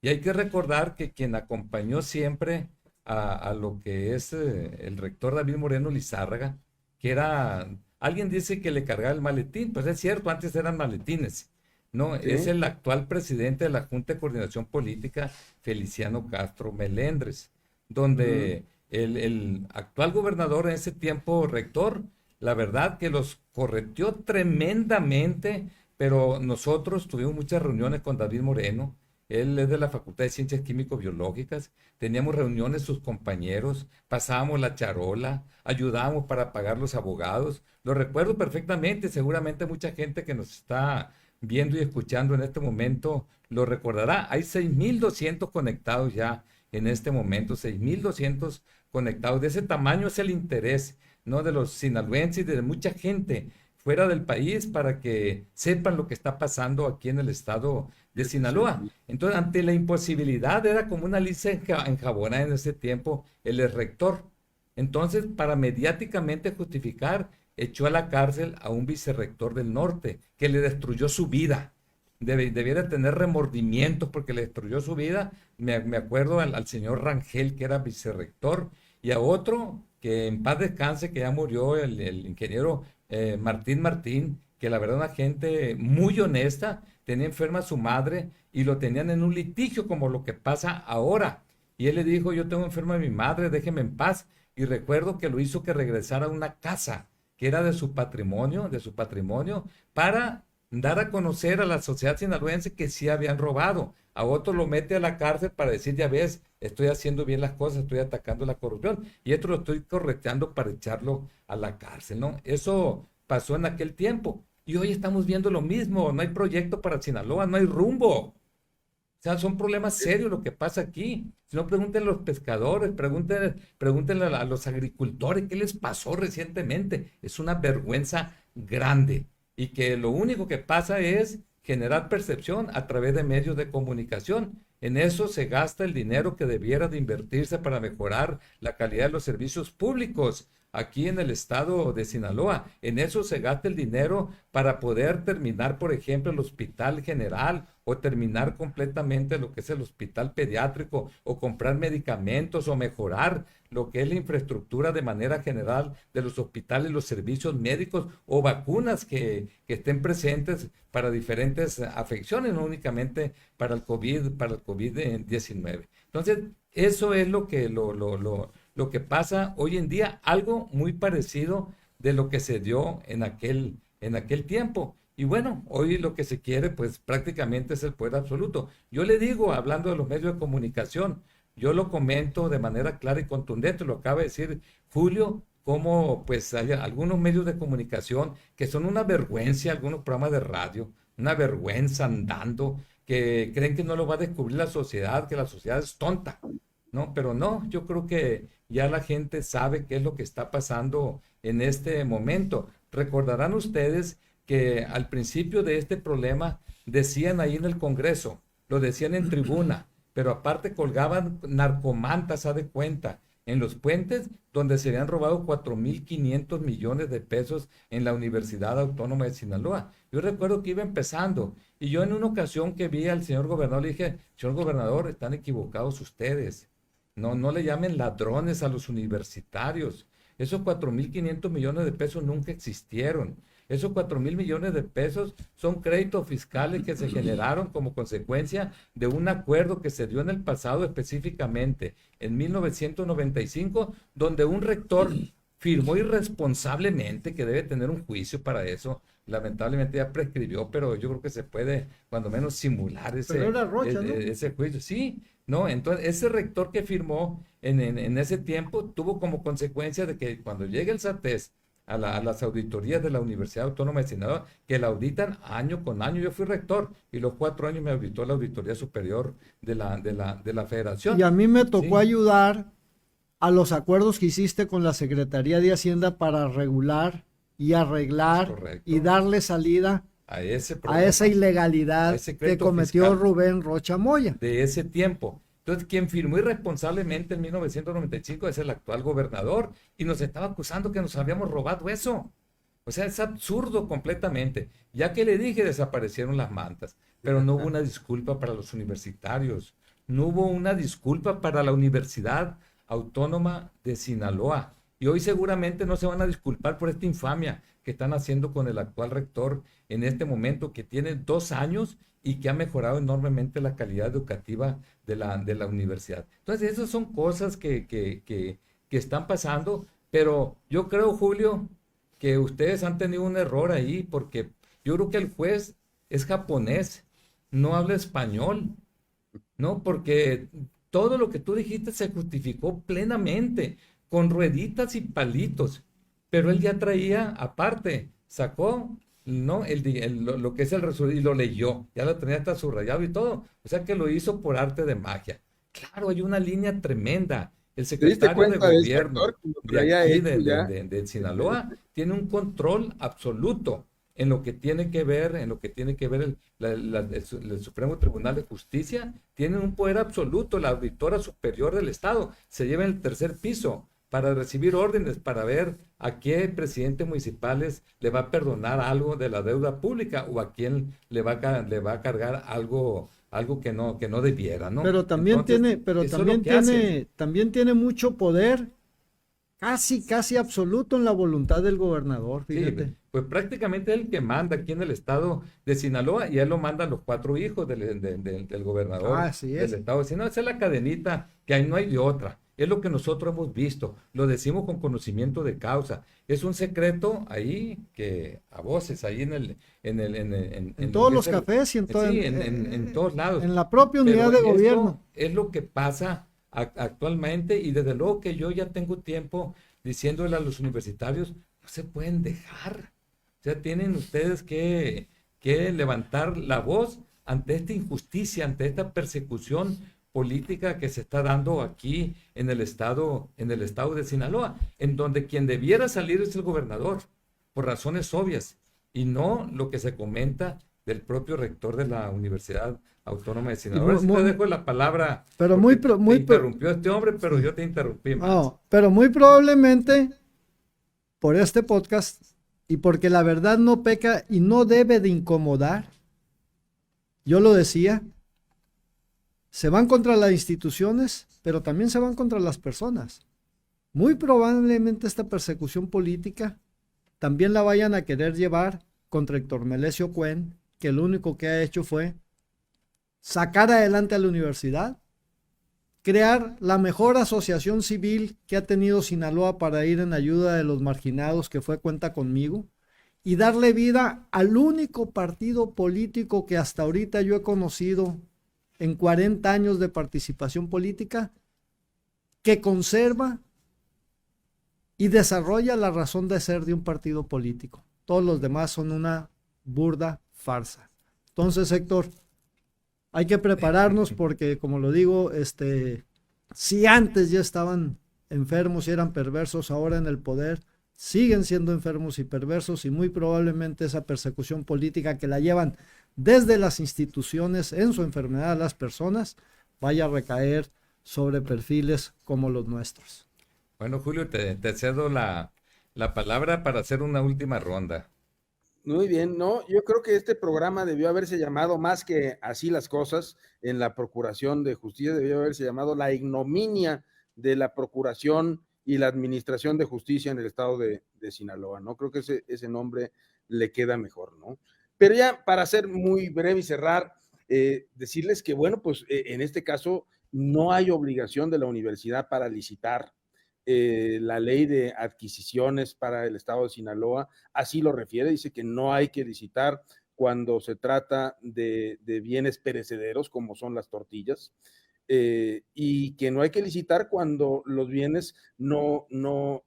Y hay que recordar que quien acompañó siempre a lo que es el rector David Moreno Lizárraga, que era, alguien dice que le cargaba el maletín, pues es cierto, antes eran maletines, ¿no? Sí. Es el actual presidente de la Junta de Coordinación Política, Feliciano Castro Melendres, donde el actual gobernador en ese tiempo, rector, la verdad que los correteó tremendamente, pero nosotros tuvimos muchas reuniones con David Moreno. Él es de la Facultad de Ciencias Químico-Biológicas. Teníamos reuniones sus compañeros, pasábamos la charola, ayudábamos para pagar los abogados. Lo recuerdo perfectamente, seguramente mucha gente que nos está viendo y escuchando en este momento lo recordará. Hay 6.200 conectados ya en este momento, 6.200 conectados. De ese tamaño es el interés, ¿no? De los sinaloenses y de mucha gente fuera del país para que sepan lo que está pasando aquí en el estado de Sinaloa. Entonces, ante la imposibilidad, era como una lisa enjabonada en ese tiempo, el rector. Entonces, para mediáticamente justificar, echó a la cárcel a un vicerrector del norte, que le destruyó su vida. Debiera tener remordimientos porque le destruyó su vida. Me acuerdo al señor Rangel, que era vicerrector, y a otro, que en paz descanse, que ya murió, el ingeniero Martín Martín, que la verdad una gente muy honesta, tenía enferma a su madre y lo tenían en un litigio como lo que pasa ahora. Y él le dijo, yo tengo enferma a mi madre, déjeme en paz. Y recuerdo que lo hizo que regresara a una casa que era de su patrimonio, para dar a conocer a la sociedad sinaloense que sí habían robado. A otro lo mete a la cárcel para decir, ya ves, estoy haciendo bien las cosas, estoy atacando la corrupción, y otro lo estoy correteando para echarlo a la cárcel, ¿no? Eso pasó en aquel tiempo. Y hoy estamos viendo lo mismo, no hay proyecto para Sinaloa, no hay rumbo. O sea, son problemas serios lo que pasa aquí. Si no, pregúntenle a los pescadores, pregúntenle a los agricultores qué les pasó recientemente. Es una vergüenza grande. Y que lo único que pasa es generar percepción a través de medios de comunicación. En eso se gasta el dinero que debiera de invertirse para mejorar la calidad de los servicios públicos aquí en el estado de Sinaloa. En eso se gasta el dinero para poder terminar, por ejemplo, el hospital general o terminar completamente lo que es el hospital pediátrico o comprar medicamentos o mejorar lo que es la infraestructura de manera general de los hospitales, los servicios médicos o vacunas que estén presentes para diferentes afecciones, no únicamente para el COVID-19. Entonces, eso es lo que pasa hoy en día, algo muy parecido de lo que se dio en aquel tiempo. Y bueno, hoy lo que se quiere, pues prácticamente es el poder absoluto. Yo le digo, hablando de los medios de comunicación, yo lo comento de manera clara y contundente, lo acaba de decir Julio, cómo pues hay algunos medios de comunicación que son una vergüenza, algunos programas de radio, una vergüenza andando, que creen que no lo va a descubrir la sociedad, que la sociedad es tonta, ¿no? Pero no, yo creo que ya la gente sabe qué es lo que está pasando en este momento. Recordarán ustedes que al principio de este problema decían ahí en el Congreso, lo decían en tribuna, pero aparte colgaban narcomantas, haz de cuenta, en los puentes donde se habían robado 4.500 millones de pesos en la Universidad Autónoma de Sinaloa. Yo recuerdo que iba empezando y yo en una ocasión que vi al señor gobernador le dije, señor gobernador, están equivocados ustedes. No le llamen ladrones a los universitarios. Esos 4.500 millones de pesos nunca existieron. Esos 4.000 millones de pesos son créditos fiscales que se generaron como consecuencia de un acuerdo que se dio en el pasado, específicamente en 1995, donde un rector firmó irresponsablemente, que debe tener un juicio para eso. Lamentablemente ya prescribió, pero yo creo que se puede cuando menos simular ese juicio. Sí, no, entonces ese rector que firmó en ese tiempo tuvo como consecuencia de que cuando llegue el SATES a las auditorías de la Universidad Autónoma de Sinaloa, que la auditan año con año. Yo fui rector y los 4 años me auditó la Auditoría Superior de la Federación. Y a mí me tocó Sí. ayudar a los acuerdos que hiciste con la Secretaría de Hacienda para regular y arreglar Correcto. y darle salida a esa a ilegalidad ese que crédito cometió fiscal Rubén Rocha Moya. de ese tiempo. Entonces, quien firmó irresponsablemente en 1995 es el actual gobernador y nos estaba acusando que nos habíamos robado eso. O sea, es absurdo completamente. Ya que le dije, desaparecieron las mantas, pero no hubo una disculpa para los universitarios. No hubo una disculpa para la Universidad Autónoma de Sinaloa. Y hoy seguramente no se van a disculpar por esta infamia que están haciendo con el actual rector en este momento, que tiene 2 años y que ha mejorado enormemente la calidad educativa de la universidad. Entonces, esas son cosas que están pasando, pero yo creo, Julio, que ustedes han tenido un error ahí, porque yo creo que el juez es japonés, no habla español, ¿no? Porque todo lo que tú dijiste se justificó plenamente, con rueditas y palitos, pero él ya traía aparte, sacó, ¿no? Lo que es el resumen y lo leyó, ya lo tenía hasta subrayado y todo, o sea que lo hizo por arte de magia. Claro, hay una línea tremenda. El secretario de gobierno de aquí, de Sinaloa, tiene un control absoluto en lo que tiene que ver, el Supremo Tribunal de Justicia, tiene un poder absoluto. La auditora superior del Estado se lleva en el 3er piso para recibir órdenes, para ver a qué presidentes municipales le va a perdonar algo de la deuda pública o a quién le va a cargar algo que no debiera, ¿no? Pero también Entonces, también tiene mucho poder, casi absoluto en la voluntad del gobernador, fíjate. Sí, pues prácticamente es el que manda aquí en el estado de Sinaloa y él lo mandan los 4 hijos del gobernador Así es. del estado de Sinaloa. Esa es la cadenita que ahí no hay de otra. Es lo que nosotros hemos visto, lo decimos con conocimiento de causa. Es un secreto ahí que a voces, ahí en todos los cafés y en todos lados. En la propia unidad de gobierno. Es lo que pasa actualmente y desde luego que yo ya tengo tiempo diciéndole a los universitarios, no se pueden dejar. O sea, tienen ustedes que levantar la voz ante esta injusticia, ante esta persecución política que se está dando aquí en el estado de Sinaloa, en donde quien debiera salir es el gobernador, por razones obvias, y no lo que se comenta del propio rector de la Universidad Autónoma de Sinaloa. Ahora sí te dejo la palabra, pero te interrumpió este hombre, pero yo te interrumpí más. No, pero muy probablemente por este podcast y porque la verdad no peca y no debe de incomodar, yo lo decía, se van contra las instituciones, pero también se van contra las personas. Muy probablemente esta persecución política también la vayan a querer llevar contra Héctor Melesio Cuen, que lo único que ha hecho fue sacar adelante a la universidad, crear la mejor asociación civil que ha tenido Sinaloa para ir en ayuda de los marginados, que fue Cuenta Conmigo, y darle vida al único partido político que hasta ahorita yo he conocido en 40 años de participación política, que conserva y desarrolla la razón de ser de un partido político. Todos los demás son una burda farsa. Entonces, Héctor, hay que prepararnos porque, como lo digo, si antes ya estaban enfermos y eran perversos, ahora en el poder siguen siendo enfermos y perversos, y muy probablemente esa persecución política que la llevan desde las instituciones en su enfermedad a las personas vaya a recaer sobre perfiles como los nuestros. Bueno, Julio, te cedo la palabra para hacer una última ronda. Muy bien, no, yo creo que este programa debió haberse llamado, más que así las cosas, en la Procuración de Justicia, debió haberse llamado la ignominia de la Procuración y la Administración de Justicia en el estado de Sinaloa, ¿no? Creo que ese nombre le queda mejor, ¿no? Pero ya para ser muy breve y cerrar, decirles que, bueno, pues en este caso no hay obligación de la universidad para licitar. La ley de adquisiciones para el estado de Sinaloa así lo refiere, dice que no hay que licitar cuando se trata de bienes perecederos como son las tortillas, y que no hay que licitar cuando los bienes no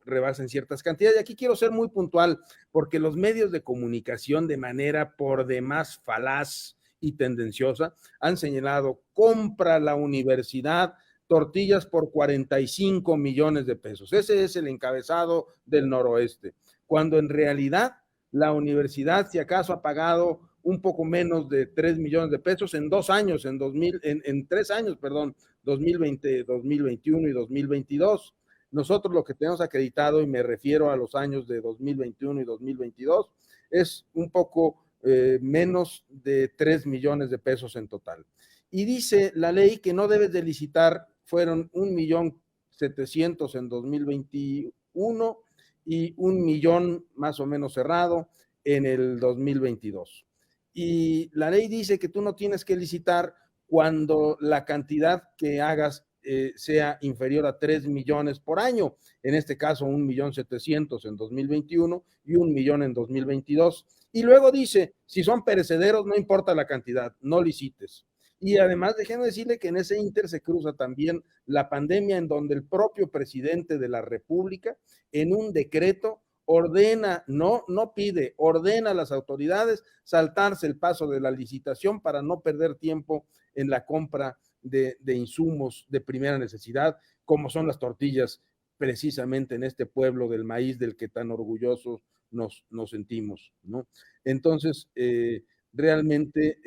rebasen ciertas cantidades. Y aquí quiero ser muy puntual, porque los medios de comunicación de manera por demás falaz y tendenciosa han señalado: compra la universidad tortillas por 45 millones de pesos. Ese es el encabezado del Noroeste, cuando en realidad la universidad, si acaso, ha pagado un poco menos de 3 millones de pesos en 2 años, en 3 años, perdón, 2020, 2021 y 2022. Nosotros lo que tenemos acreditado, y me refiero a los años de 2021 y 2022, es un poco menos de 3 millones de pesos en total. Y dice la ley que no debes de licitar, fueron 1.700.000 en 2021 y 1 millón más o menos cerrado en el 2022. Y la ley dice que tú no tienes que licitar cuando la cantidad que hagas sea inferior a 3 millones por año, en este caso 1.700.000 en 2021 y 1 millón en 2022. Y luego dice, si son perecederos, no importa la cantidad, no licites. Y además, déjenme decirle que en ese inter se cruza también la pandemia, en donde el propio presidente de la República, en un decreto, ordena, no pide, ordena a las autoridades saltarse el paso de la licitación para no perder tiempo en la compra de insumos de primera necesidad, como son las tortillas, precisamente en este pueblo del maíz del que tan orgullosos nos sentimos, ¿no? Entonces, realmente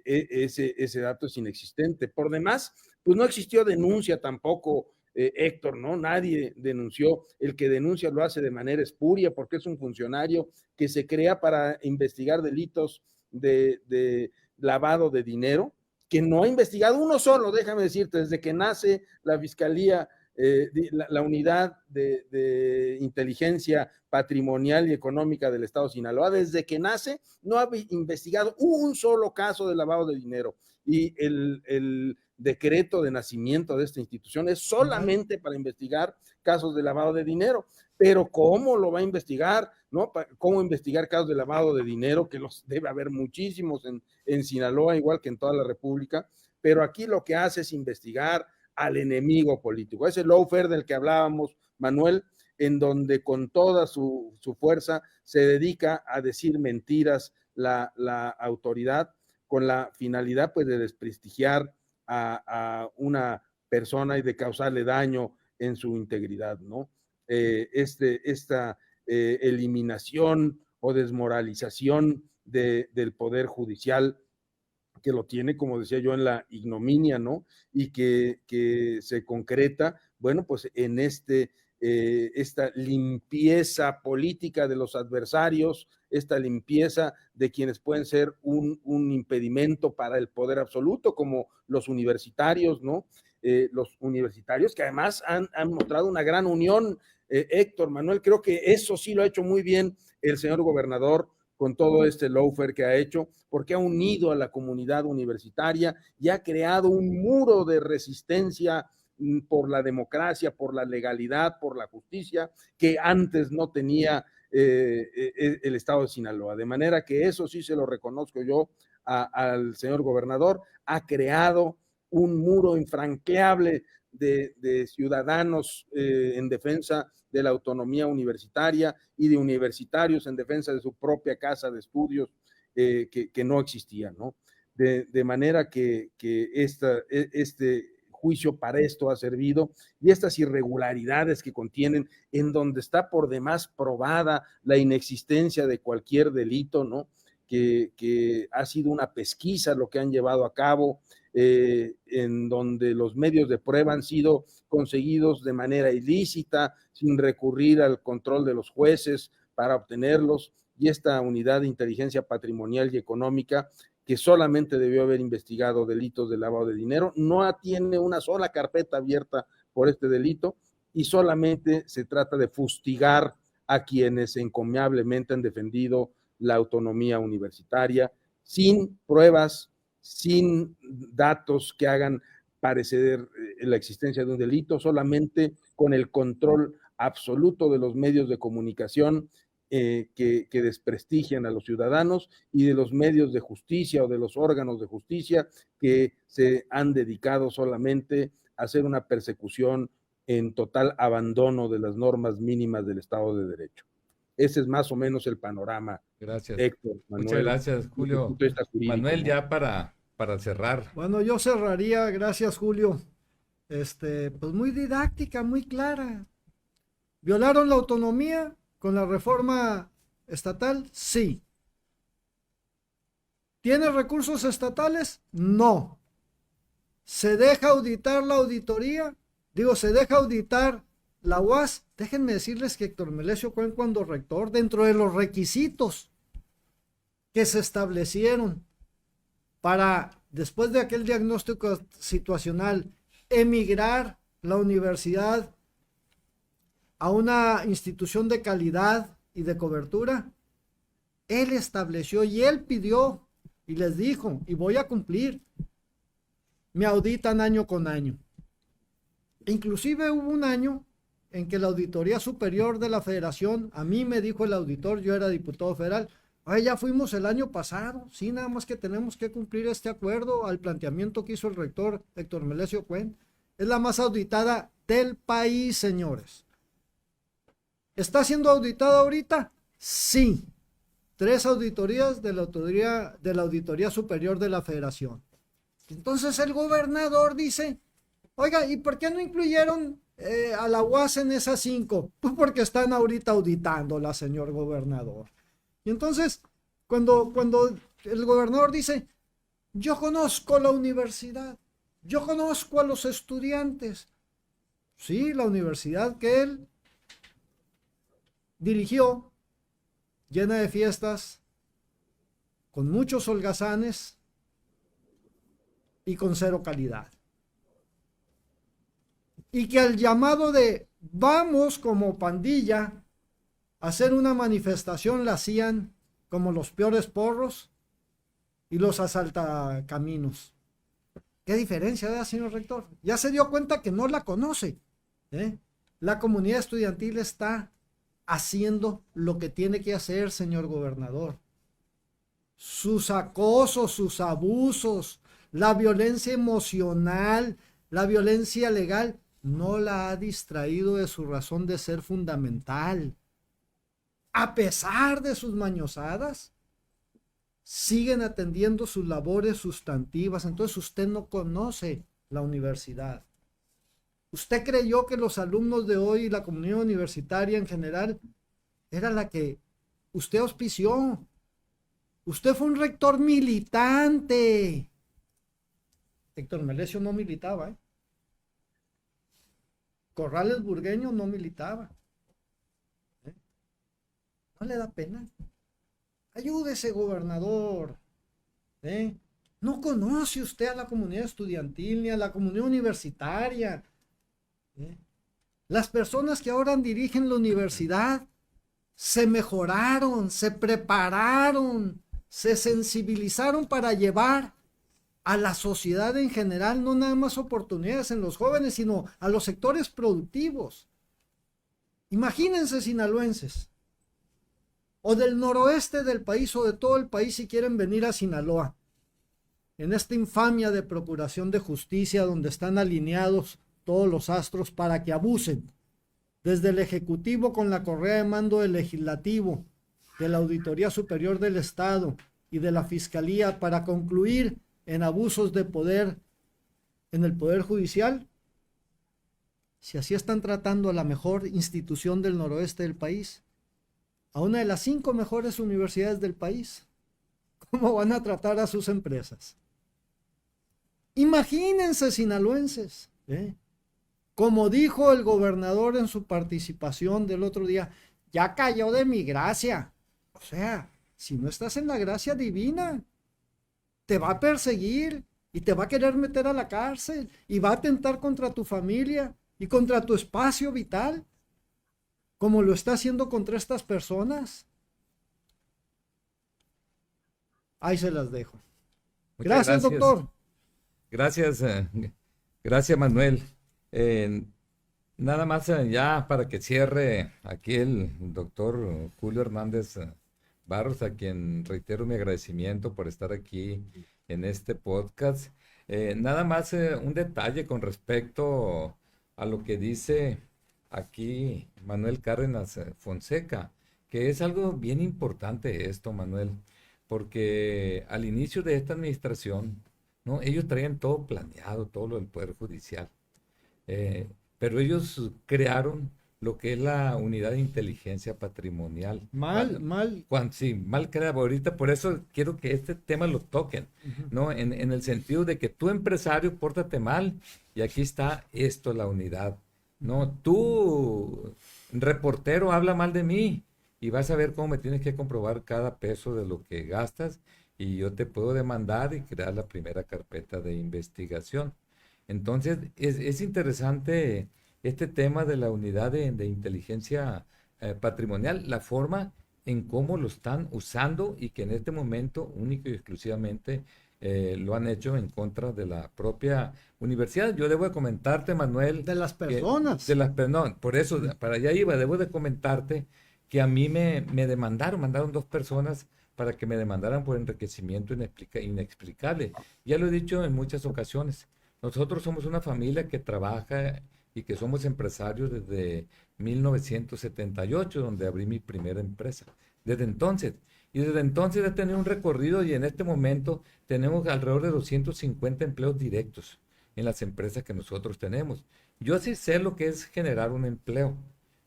ese dato es inexistente. Por demás, pues no existió denuncia tampoco, Héctor, ¿no? Nadie denunció. El que denuncia lo hace de manera espuria, porque es un funcionario que se crea para investigar delitos de lavado de dinero, que no ha investigado uno solo, déjame decirte, desde que nace la Fiscalía, la unidad de inteligencia patrimonial y económica del estado de Sinaloa, desde que nace, no ha investigado un solo caso de lavado de dinero. Y el decreto de nacimiento de esta institución es solamente para investigar casos de lavado de dinero. Pero ¿cómo lo va a investigar? ¿No? ¿Cómo investigar casos de lavado de dinero? Que los debe haber muchísimos en Sinaloa, igual que en toda la República. Pero aquí lo que hace es investigar al enemigo político. Ese lawfare del que hablábamos, Manuel, en donde con toda su fuerza se dedica a decir mentiras la autoridad, con la finalidad pues de desprestigiar a una persona y de causarle daño en su integridad, ¿no? Esta eliminación o desmoralización del poder judicial, que lo tiene, como decía yo, en la ignominia, ¿no? Y que se concreta, bueno, pues en esta limpieza política de los adversarios, esta limpieza de quienes pueden ser un impedimento para el poder absoluto, como los universitarios, ¿no? Los universitarios que además han mostrado una gran unión, Héctor, Manuel, creo que eso sí lo ha hecho muy bien el señor gobernador con todo este lawfare que ha hecho, porque ha unido a la comunidad universitaria y ha creado un muro de resistencia por la democracia, por la legalidad, por la justicia, que antes no tenía el estado de Sinaloa. De manera que eso sí se lo reconozco yo al señor gobernador, ha creado un muro infranqueable de ciudadanos en defensa de la autonomía universitaria y de universitarios en defensa de su propia casa de estudios que no existían, ¿no? De manera que este juicio para esto ha servido, y estas irregularidades que contienen, en donde está por demás probada la inexistencia de cualquier delito, ¿no? Que ha sido una pesquisa lo que han llevado a cabo, en donde los medios de prueba han sido conseguidos de manera ilícita, sin recurrir al control de los jueces para obtenerlos, y esta unidad de inteligencia patrimonial y económica, que solamente debió haber investigado delitos de lavado de dinero, no tiene una sola carpeta abierta por este delito, y solamente se trata de fustigar a quienes encomiablemente han defendido la autonomía universitaria, sin pruebas, sin datos que hagan parecer la existencia de un delito, solamente con el control absoluto de los medios de comunicación que desprestigian a los ciudadanos, y de los medios de justicia o de los órganos de justicia que se han dedicado solamente a hacer una persecución en total abandono de las normas mínimas del Estado de Derecho. Ese es más o menos el panorama. Gracias. Héctor, Manuel. Muchas gracias, Julio. Manuel, ya para cerrar. Bueno, yo cerraría, gracias, Julio. Pues muy didáctica, muy clara. ¿Violaron la autonomía con la reforma estatal? Sí. ¿Tiene recursos estatales? No. ¿Se deja auditar la auditoría? ¿Se deja auditar la UAS? Déjenme decirles que Héctor Melesio Cuen, cuando rector, dentro de los requisitos que se establecieron para, después de aquel diagnóstico situacional, emigrar la universidad a una institución de calidad y de cobertura, él estableció y él pidió y les dijo, y voy a cumplir, me auditan año con año. Inclusive hubo un año en que la Auditoría Superior de la Federación, a mí me dijo el auditor, yo era diputado federal, ya fuimos el año pasado, sí, nada más que tenemos que cumplir este acuerdo al planteamiento que hizo el rector Héctor Melesio Cuen. Es la más auditada del país, señores. ¿Está siendo auditada ahorita? Sí. 3 auditorías de la Auditoría Superior de la Federación. Entonces el gobernador dice, oiga, ¿y por qué no incluyeron a la UAS en esas 5? Pues porque están ahorita auditándola, señor gobernador. Y entonces, cuando el gobernador dice, yo conozco la universidad, yo conozco a los estudiantes. Sí, la universidad que él dirigió, llena de fiestas, con muchos holgazanes y con 0 calidad. Y que al llamado de vamos como pandilla a hacer una manifestación la hacían como los peores porros y los asaltacaminos. ¿Qué diferencia, verdad, señor rector? Ya se dio cuenta que no la conoce. La comunidad estudiantil está haciendo lo que tiene que hacer, señor gobernador. Sus acosos, sus abusos, la violencia emocional, la violencia legal, no la ha distraído de su razón de ser fundamental. A pesar de sus mañosadas, siguen atendiendo sus labores sustantivas. Entonces usted no conoce la universidad. Usted creyó que los alumnos de hoy y la comunidad universitaria en general era la que usted auspició. Usted fue un rector militante. Héctor Melesio no militaba, Corrales Burgueño no militaba. ¿No le da pena? Ayúdese, gobernador. No conoce usted a la comunidad estudiantil ni a la comunidad universitaria. Las personas que ahora dirigen la universidad se mejoraron, se prepararon, se sensibilizaron para llevar a la sociedad en general, no nada más oportunidades en los jóvenes, sino a los sectores productivos. Imagínense, sinaloenses, o del noroeste del país, o de todo el país, si quieren venir a Sinaloa, en esta infamia de procuración de justicia, donde están alineados todos los astros para que abusen, desde el Ejecutivo con la correa de mando del Legislativo, de la Auditoría Superior del Estado y de la Fiscalía, para concluir en abusos de poder en el Poder Judicial. Si así están tratando a la mejor institución del noroeste del país, a una de las 5 mejores universidades del país, ¿cómo van a tratar a sus empresas? Imagínense, sinaloenses, como dijo el gobernador en su participación del otro día, ya cayó de mi gracia. O sea, si no estás en la gracia divina, te va a perseguir y te va a querer meter a la cárcel y va a atentar contra tu familia y contra tu espacio vital, como lo está haciendo contra estas personas. Ahí se las dejo. Gracias, doctor. Gracias, Manuel. Nada más ya para que cierre aquí el doctor Julio Hernández Barros, a quien reitero mi agradecimiento por estar aquí en este podcast. Nada más un detalle con respecto a lo que dice aquí Manuel Cárdenas Fonseca, que es algo bien importante esto, Manuel, porque al inicio de esta administración, ¿no? Ellos traían todo planeado, todo lo del Poder Judicial, pero ellos crearon lo que es la unidad de inteligencia patrimonial. Mal. Sí, mal creado. Ahorita por eso quiero que este tema lo toquen, ¿no? En el sentido de que tú, empresario, pórtate mal y aquí está esto, la unidad, ¿no? Tú, reportero, habla mal de mí y vas a ver cómo me tienes que comprobar cada peso de lo que gastas y yo te puedo demandar y crear la primera carpeta de investigación. Entonces, es interesante este tema de la unidad de inteligencia patrimonial, la forma en cómo lo están usando y que en este momento único y exclusivamente lo han hecho en contra de la propia universidad. Yo debo de comentarte, Manuel. De las personas. No, por eso, para allá iba, debo de comentarte que a mí me mandaron 2 personas para que me demandaran por enriquecimiento inexplicable. Ya lo he dicho en muchas ocasiones. Nosotros somos una familia que trabaja y que somos empresarios desde 1978, donde abrí mi primera empresa. Desde entonces he tenido un recorrido y en este momento tenemos alrededor de 250 empleos directos en las empresas que nosotros tenemos. Yo sí sé lo que es generar un empleo.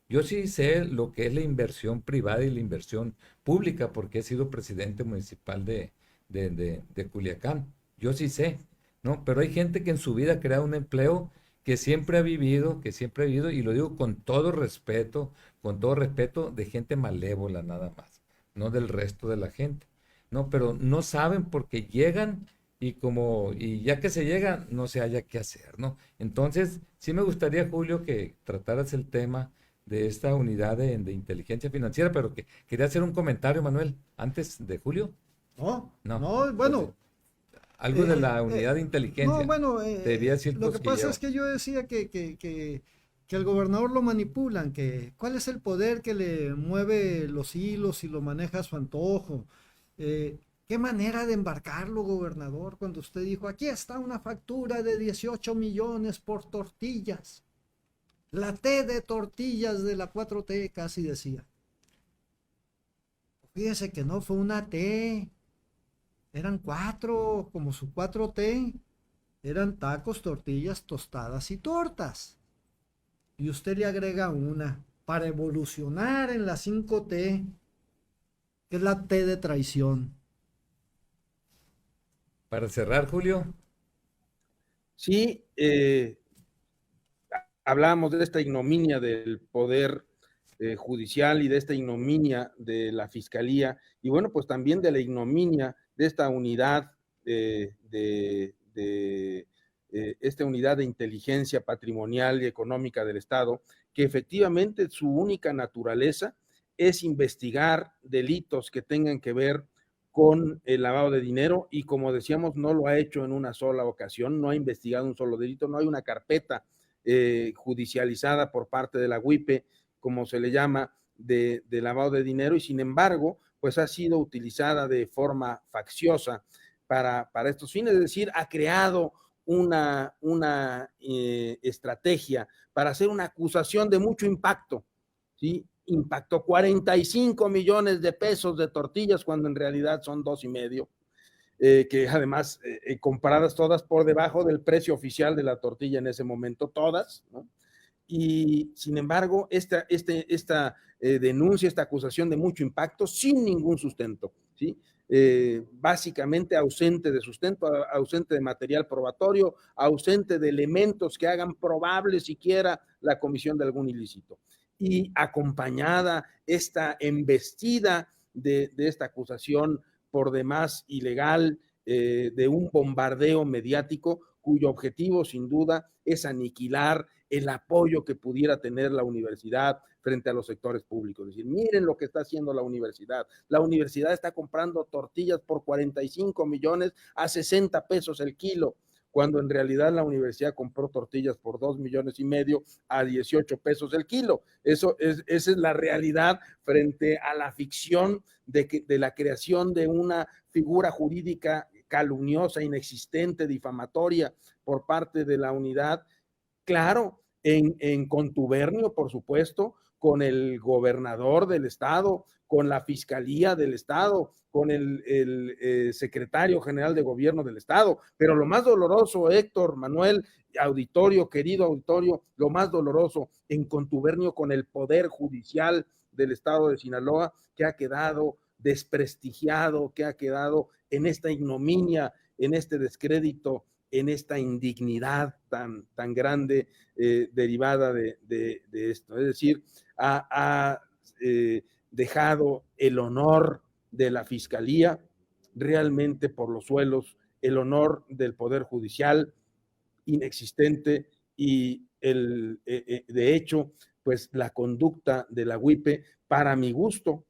Yo sí sé lo que es la inversión privada y la inversión pública, porque he sido presidente municipal de Culiacán. Yo sí sé, ¿no? Pero hay gente que en su vida crea un empleo que siempre ha vivido, y lo digo con todo respeto, de gente malévola nada más, no del resto de la gente, ¿no? Pero no saben porque llegan y ya que se llega, no se haya qué hacer, ¿no? Entonces, sí me gustaría, Julio, que trataras el tema de esta unidad de inteligencia financiera, pero que quería hacer un comentario, Manuel, antes de Julio. No, bueno. Entonces, algo de la unidad de inteligencia. No, bueno, decir lo que pasa es que yo decía que el gobernador lo manipulan, cuál es el poder que le mueve los hilos y lo maneja a su antojo. ¿Qué manera de embarcarlo, gobernador, cuando usted dijo, aquí está una factura de 18 millones por tortillas? La T de tortillas de la 4T, casi decía. Fíjese que no fue una T, eran 4, como su 4T. Eran tacos, tortillas, tostadas y tortas. Y usted le agrega una para evolucionar en la 5T, que es la T de traición. Para cerrar, Julio. Sí, hablábamos de esta ignominia del poder judicial y de esta ignominia de la fiscalía, y bueno, pues también de la ignominia de esta unidad esta unidad de inteligencia patrimonial y económica del Estado, que efectivamente su única naturaleza es investigar delitos que tengan que ver con el lavado de dinero, y como decíamos, no lo ha hecho en una sola ocasión, no ha investigado un solo delito, no hay una carpeta judicializada por parte de la UIPE, como se le llama, de lavado de dinero, y sin embargo, pues ha sido utilizada de forma facciosa para estos fines, es decir, ha creado una estrategia para hacer una acusación de mucho impacto, ¿sí? Impactó 45 millones de pesos de tortillas cuando en realidad son 2.5, que además compradas todas por debajo del precio oficial de la tortilla en ese momento, todas, ¿no? Y sin embargo, esta denuncia, esta acusación de mucho impacto sin ningún sustento, ¿sí? Básicamente ausente de sustento, ausente de material probatorio, ausente de elementos que hagan probable siquiera la comisión de algún ilícito. Y acompañada esta embestida de esta acusación por demás ilegal, de un bombardeo mediático cuyo objetivo sin duda es aniquilar el apoyo que pudiera tener la universidad frente a los sectores públicos. Es decir, miren lo que está haciendo la universidad. La universidad está comprando tortillas por 45 millones a 60 pesos el kilo, cuando en realidad la universidad compró tortillas por 2,5 millones a 18 pesos el kilo. Esa es la realidad frente a la ficción de la creación de una figura jurídica calumniosa, inexistente, difamatoria por parte de la unidad. Claro, en contubernio, por supuesto, con el gobernador del estado, con la fiscalía del estado, con el secretario general de gobierno del estado. Pero lo más doloroso, Héctor, Manuel, auditorio, querido auditorio, lo más doloroso, en contubernio con el poder judicial del estado de Sinaloa, que ha quedado desprestigiado, que ha quedado en esta ignominia, en este descrédito, en esta indignidad tan grande derivada de esto. Es decir, ha dejado el honor de la fiscalía realmente por los suelos, el honor del Poder Judicial inexistente, y de hecho, pues la conducta de la UIPE, para mi gusto,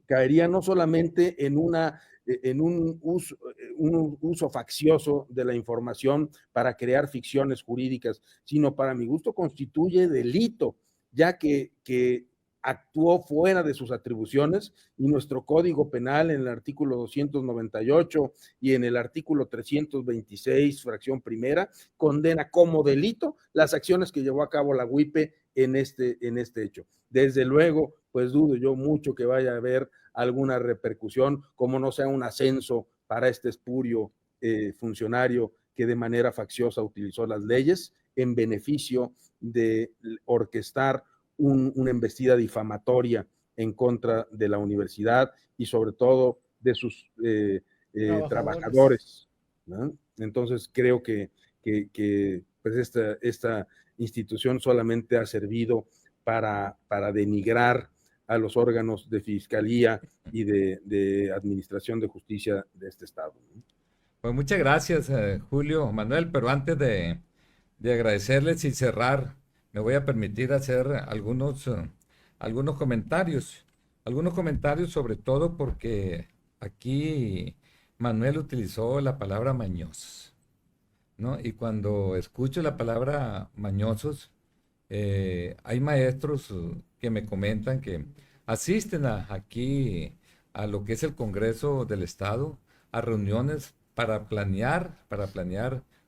caería no solamente en un uso faccioso de la información para crear ficciones jurídicas, sino para mi gusto constituye delito, ya que actuó fuera de sus atribuciones, y nuestro Código Penal en el artículo 298 y en el artículo 326, fracción primera, condena como delito las acciones que llevó a cabo la UIPE en este hecho. Desde luego, pues dudo yo mucho que vaya a haber alguna repercusión, como no sea un ascenso para este espurio funcionario que de manera facciosa utilizó las leyes en beneficio de orquestar una embestida difamatoria en contra de la universidad y sobre todo de sus trabajadores, ¿no? Entonces creo que pues esta institución solamente ha servido para denigrar a los órganos de fiscalía y de administración de justicia de este estado. Pues muchas gracias, Julio, Manuel, pero antes de agradecerles y cerrar, me voy a permitir hacer algunos comentarios. Algunos comentarios sobre todo porque aquí Manuel utilizó la palabra mañosos, ¿no? Y cuando escucho la palabra mañosos, hay maestros que me comentan que asisten aquí a lo que es el Congreso del Estado, a reuniones para planear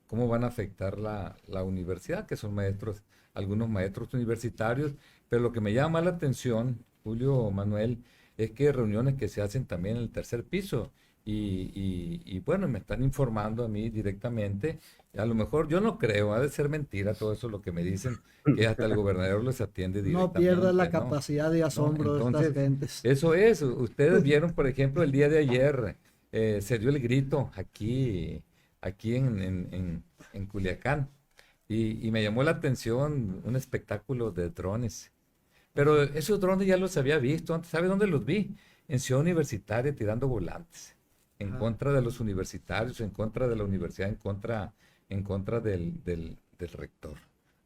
cómo van a afectar la universidad, que son maestros, algunos maestros universitarios, pero lo que me llama la atención, Julio, Manuel, es que reuniones que se hacen también en el tercer piso, y bueno, me están informando a mí directamente, a lo mejor yo no creo, ha de ser mentira todo eso lo que me dicen, que hasta el gobernador les atiende directamente. No pierdas la capacidad de asombro de estas gentes. Eso es, ustedes vieron, por ejemplo, el día de ayer, se dio el grito aquí en Culiacán, y me llamó la atención un espectáculo de drones. Pero esos drones ya los había visto antes. ¿Sabe dónde los vi? En Ciudad Universitaria tirando volantes en contra de los universitarios, en contra de la universidad, en contra del rector.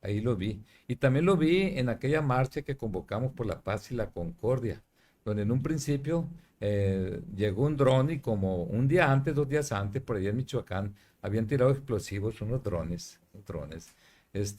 Ahí lo vi. Y también lo vi en aquella marcha que convocamos por la paz y la concordia, donde en un principio llegó un dron y como un día antes, 2 días antes, por allá en Michoacán, habían tirado explosivos, unos drones.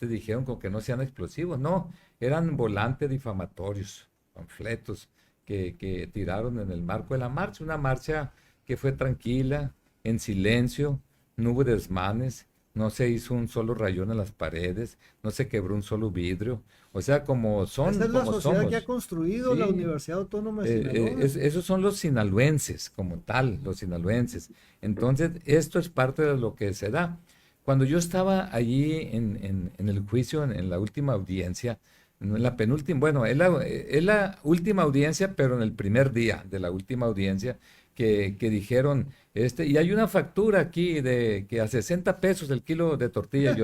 Dijeron como que no sean explosivos, no, eran volantes difamatorios, panfletos que tiraron en el marco de la marcha, una marcha que fue tranquila, en silencio, no hubo desmanes, no se hizo un solo rayón en las paredes, no se quebró un solo vidrio. O sea, como son, Esa es la como sociedad somos. que ha construido la Sí. Universidad Autónoma de Sinaloa. Esos son los sinaloenses como tal, los sinaloenses. Entonces, esto es parte de lo que se da. Cuando yo estaba allí en el juicio, en la última audiencia, no en la penúltima, bueno, es la última audiencia, pero en el primer día de la última audiencia, que dijeron, y hay una factura aquí de que a 60 pesos el kilo de tortilla.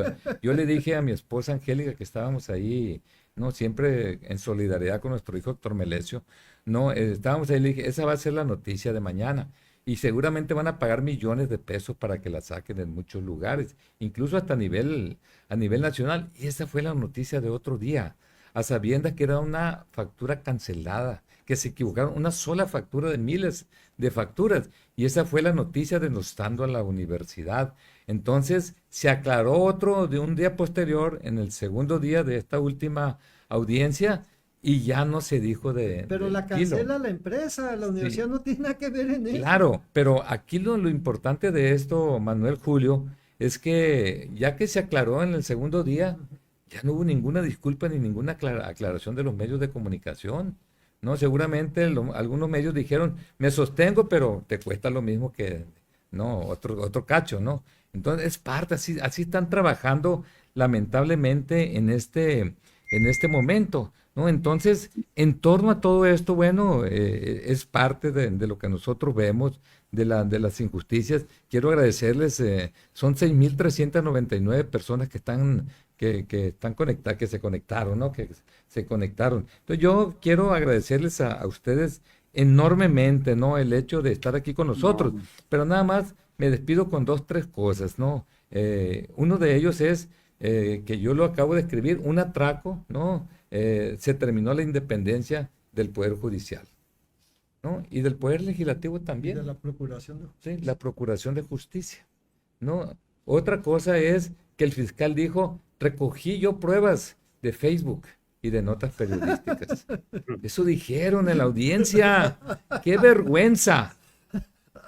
Yo le dije a mi esposa Angélica que estábamos ahí, no, siempre en solidaridad con nuestro hijo Héctor Melesio, no, estábamos ahí, le dije, esa va a ser la noticia de mañana. Y seguramente van a pagar millones de pesos para que la saquen en muchos lugares, incluso hasta a nivel nacional. Y esa fue la noticia de otro día, a sabiendas que era una factura cancelada, que se equivocaron, una sola factura de miles de facturas. Y esa fue la noticia denostando a la universidad. Entonces se aclaró otro de un día posterior, en el segundo día de esta última audiencia, y ya no se dijo Pero del la kilo. cancela la empresa, la universidad Sí. no tiene nada que ver en eso. Claro, pero aquí lo importante de esto, Manuel Julio, es que ya que se aclaró en el segundo día, ya no hubo ninguna disculpa ni ninguna aclaración de los medios de comunicación. No, seguramente algunos medios dijeron, me sostengo, pero te cuesta lo mismo que, no, otro cacho, ¿no? Entonces es parte, así están trabajando lamentablemente en este momento, ¿no? Entonces, en torno a todo esto, bueno, es parte de lo que nosotros vemos, de las injusticias. Quiero agradecerles, son 6.399 personas que están conectadas, que se conectaron, ¿no? Que se conectaron. Entonces, yo quiero agradecerles a ustedes enormemente, ¿no? El hecho de estar aquí con nosotros, pero nada más me despido con dos, tres cosas, ¿no? Uno de ellos es que yo lo acabo de escribir, un atraco, ¿no? Se terminó la independencia del Poder Judicial, ¿no? Y del Poder Legislativo Y también, de la Procuración de ¿sí? La Procuración de Justicia, ¿no? Otra cosa es que el fiscal dijo, recogí yo pruebas de Facebook y de notas periodísticas. Eso dijeron en la audiencia. ¡Qué vergüenza!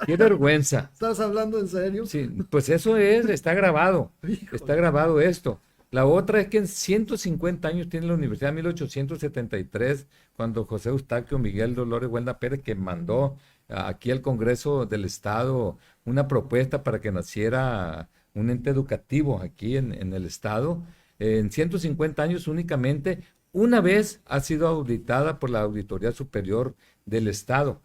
¡Qué vergüenza! ¿Estás hablando en serio? Sí, pues eso está grabado, está grabado esto. La otra es que en 150 años tiene la universidad, 1873, cuando José Eustaquio Miguel Dolores Huelda Pérez, que mandó aquí al Congreso del Estado una propuesta para que naciera un ente educativo aquí en el Estado. En 150 años únicamente una vez ha sido auditada por la Auditoría Superior del Estado.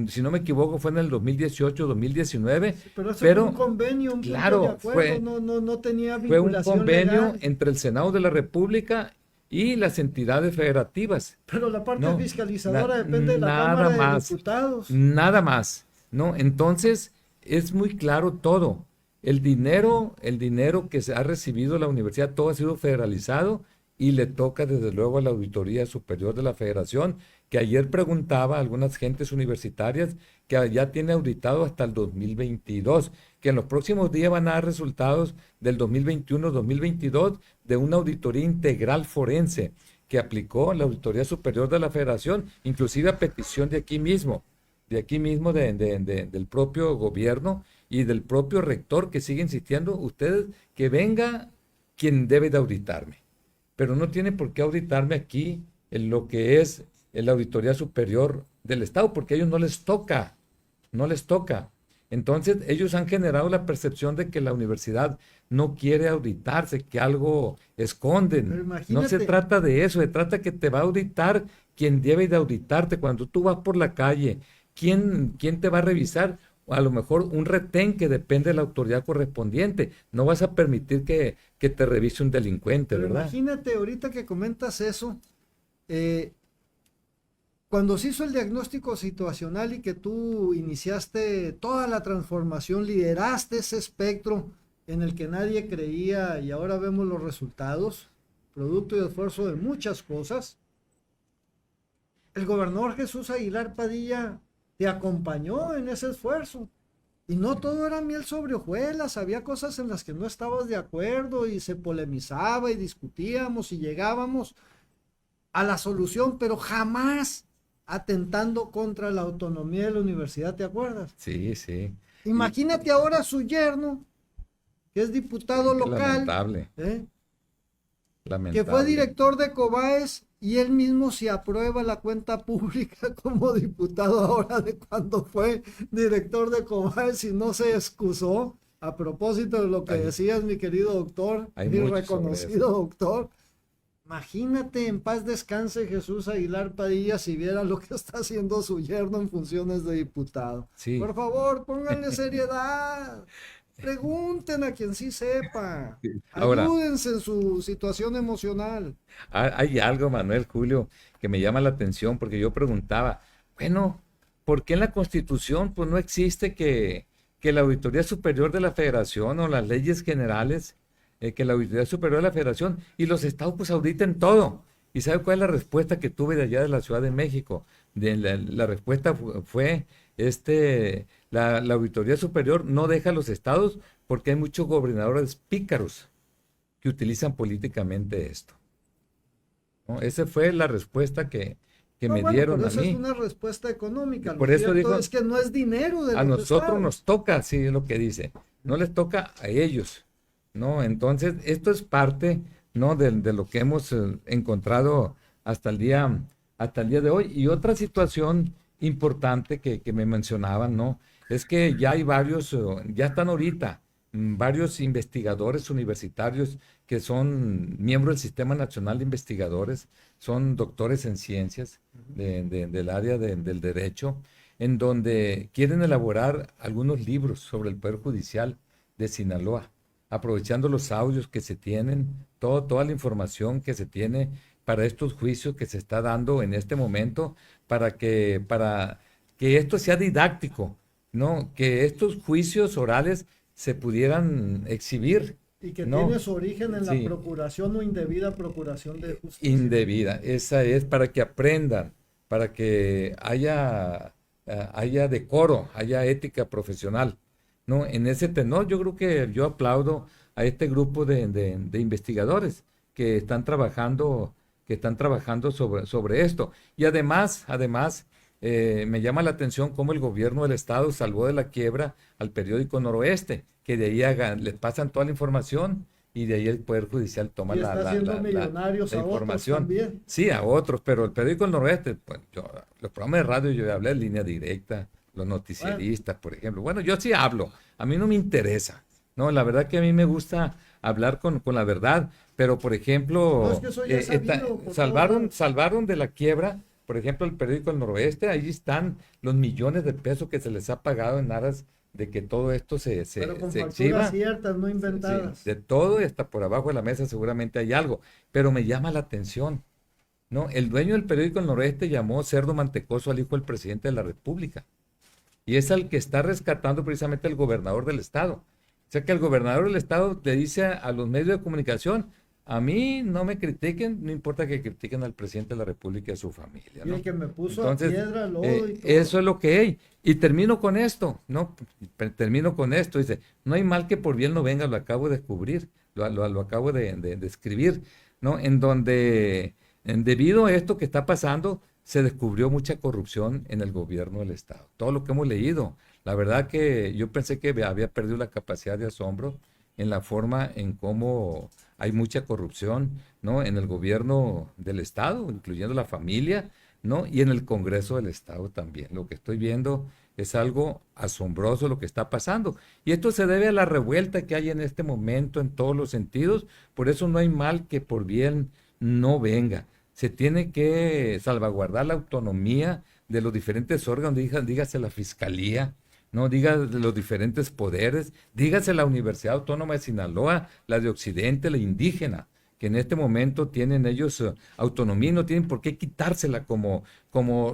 Si no me equivoco, fue en el 2018, 2019, Pero eso pero fue un convenio, un punto claro, de acuerdo, no tenía fue un vinculación convenio legal. entre el Senado de la República y las entidades federativas. Pero la parte No, fiscalizadora na- depende de la nada Cámara de más. Diputados. Nada más, ¿no? Entonces, es muy claro todo. El dinero que se ha recibido la universidad, todo ha sido federalizado y le toca desde luego a la Auditoría Superior de la Federación, que ayer preguntaba a algunas gentes universitarias que ya tiene auditado hasta el 2022, que en los próximos días van a dar resultados del 2021-2022 de una auditoría integral forense que aplicó la Auditoría Superior de la Federación, inclusive a petición de aquí mismo del propio gobierno y del propio rector, que sigue insistiendo, ustedes, que venga quien debe de auditarme, pero no tiene por qué auditarme aquí en lo que es la Auditoría Superior del Estado, porque a ellos no les toca. Entonces, ellos han generado la percepción de que la universidad no quiere auditarse, que algo Pero esconden. No se imagínate. trata de eso, se trata que te va a auditar quien debe de auditarte. Cuando tú vas por la calle, ¿quién te va a revisar? A lo mejor un retén que depende de la autoridad correspondiente. No vas a permitir que te revise un delincuente, Pero ¿verdad? imagínate ahorita que comentas eso, cuando se hizo el diagnóstico situacional y que tú iniciaste toda la transformación, lideraste ese espectro en el que nadie creía y ahora vemos los resultados, producto y esfuerzo de muchas cosas, el gobernador Jesús Aguilar Padilla te acompañó en ese esfuerzo. Y no todo era miel sobre hojuelas, había cosas en las que no estabas de acuerdo y se polemizaba y discutíamos y llegábamos a la solución, pero jamás atentando contra la autonomía de la universidad, ¿te acuerdas? Sí, sí. Imagínate ahora su yerno que es diputado local, lamentable. Que fue director de Cobaes y él mismo se aprueba la cuenta pública como diputado ahora de cuando fue director de Cobaes y no se excusó. A propósito de lo que decías, mi querido doctor, mi reconocido doctor, imagínate, en paz descanse Jesús Aguilar Padilla, si viera lo que está haciendo su yerno en funciones de diputado. Sí. Por favor, pónganle seriedad. Pregunten a quien sí sepa. Ahora, ayúdense en su situación emocional. Hay algo, Manuel, Julio, que me llama la atención, porque yo preguntaba, bueno, ¿por qué en la Constitución pues no existe que la Auditoría Superior de la Federación o las leyes generales, que la Auditoría Superior de la Federación y los estados pues auditen todo? ¿Y sabe cuál es la respuesta que tuve de allá de la Ciudad de México? La respuesta fue, la Auditoría Superior no deja a los estados porque hay muchos gobernadores pícaros que utilizan políticamente esto, ¿no? Esa fue la respuesta que me dieron a mí. Esa es una respuesta económica. Por eso digo, es que no es dinero de a nosotros nos toca, sí es lo que dice, no les toca a ellos, ¿no? Entonces, esto es parte, ¿no?, de lo que hemos encontrado hasta el día de hoy. Y otra situación importante que me mencionaban, ¿no?, es que ya hay ya están ahorita varios investigadores universitarios que son miembros del Sistema Nacional de Investigadores, son doctores en ciencias del área del derecho, en donde quieren elaborar algunos libros sobre el Poder Judicial de Sinaloa, aprovechando los audios que se tienen, toda la información que se tiene para estos juicios que se está dando en este momento, para que esto sea didáctico, ¿no? Que estos juicios orales se pudieran exhibir. Y que tiene su origen en la procuración o indebida procuración de justicia. Indebida, esa es, para que aprendan, para que haya decoro, haya ética profesional, ¿no? En ese tenor, yo creo que yo aplaudo a este grupo de investigadores que están trabajando sobre esto. Y además, me llama la atención cómo el gobierno del estado salvó de la quiebra al periódico Noroeste, que de ahí les pasan toda la información y de ahí el Poder Judicial toma la información. Sí, a otros, pero el periódico Noroeste, pues, los programas de radio yo hablé en Línea Directa, los noticieristas, por ejemplo. Bueno, yo sí hablo, a mí no me interesa, ¿no? La verdad que a mí me gusta hablar con la verdad, pero por ejemplo, salvaron de la quiebra. Por ejemplo, el periódico El Noroeste, ahí están los millones de pesos que se les ha pagado en aras de que todo esto se exhiba. Ciertas, no inventadas. Sí, de todo y hasta por abajo de la mesa seguramente hay algo. Pero me llama la atención, ¿no? El dueño del periódico El Noroeste llamó cerdo mantecoso al hijo del presidente de la República. Y es al que está rescatando precisamente el gobernador del estado. O sea que el gobernador del estado le dice a los medios de comunicación: a mí no me critiquen, no importa que critiquen al presidente de la República y a su familia, ¿no? Y el que me puso a piedra, lodo y todo. Eso es lo que hay. Y termino con esto, ¿no? Dice, no hay mal que por bien no venga, lo acabo de descubrir, lo acabo de escribir, ¿no? En donde, debido a esto que está pasando, se descubrió mucha corrupción en el gobierno del estado. Todo lo que hemos leído. La verdad que yo pensé que había perdido la capacidad de asombro en la forma en cómo hay mucha corrupción, ¿no?, en el gobierno del estado, incluyendo la familia, ¿no?, y en el Congreso del estado también. Lo que estoy viendo es algo asombroso lo que está pasando. Y esto se debe a la revuelta que hay en este momento en todos los sentidos. Por eso no hay mal que por bien no venga. Se tiene que salvaguardar la autonomía de los diferentes órganos, dígase la Fiscalía, no diga de los diferentes poderes, dígase la Universidad Autónoma de Sinaloa, la de Occidente, la indígena, que en este momento tienen ellos autonomía y no tienen por qué quitársela como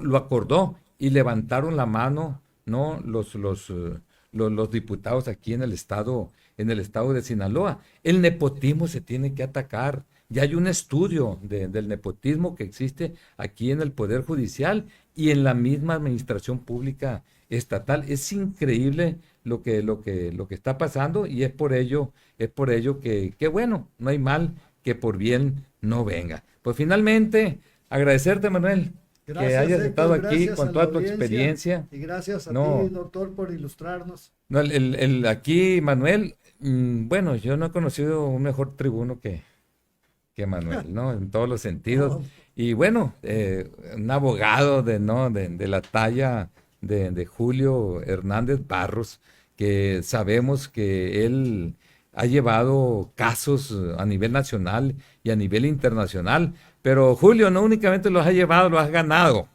lo acordó y levantaron la mano, ¿no?, los diputados aquí en el estado de Sinaloa. El nepotismo se tiene que atacar. Ya hay un estudio del nepotismo que existe aquí en el Poder Judicial y en la misma administración pública estatal. Es increíble lo que está pasando y es por ello que bueno, no hay mal que por bien no venga. Pues finalmente, agradecerte, Manuel, gracias, que hayas estado aquí con toda tu experiencia. Y gracias a ti, doctor, por ilustrarnos. No, aquí, Manuel, Bueno, yo no he conocido un mejor tribuno que Manuel, ¿no? En todos los sentidos. No, Y bueno, un abogado ¿no? de la talla de Julio Hernández Barros, que sabemos que él ha llevado casos a nivel nacional y a nivel internacional, pero Julio no únicamente los ha llevado, los ha ganado.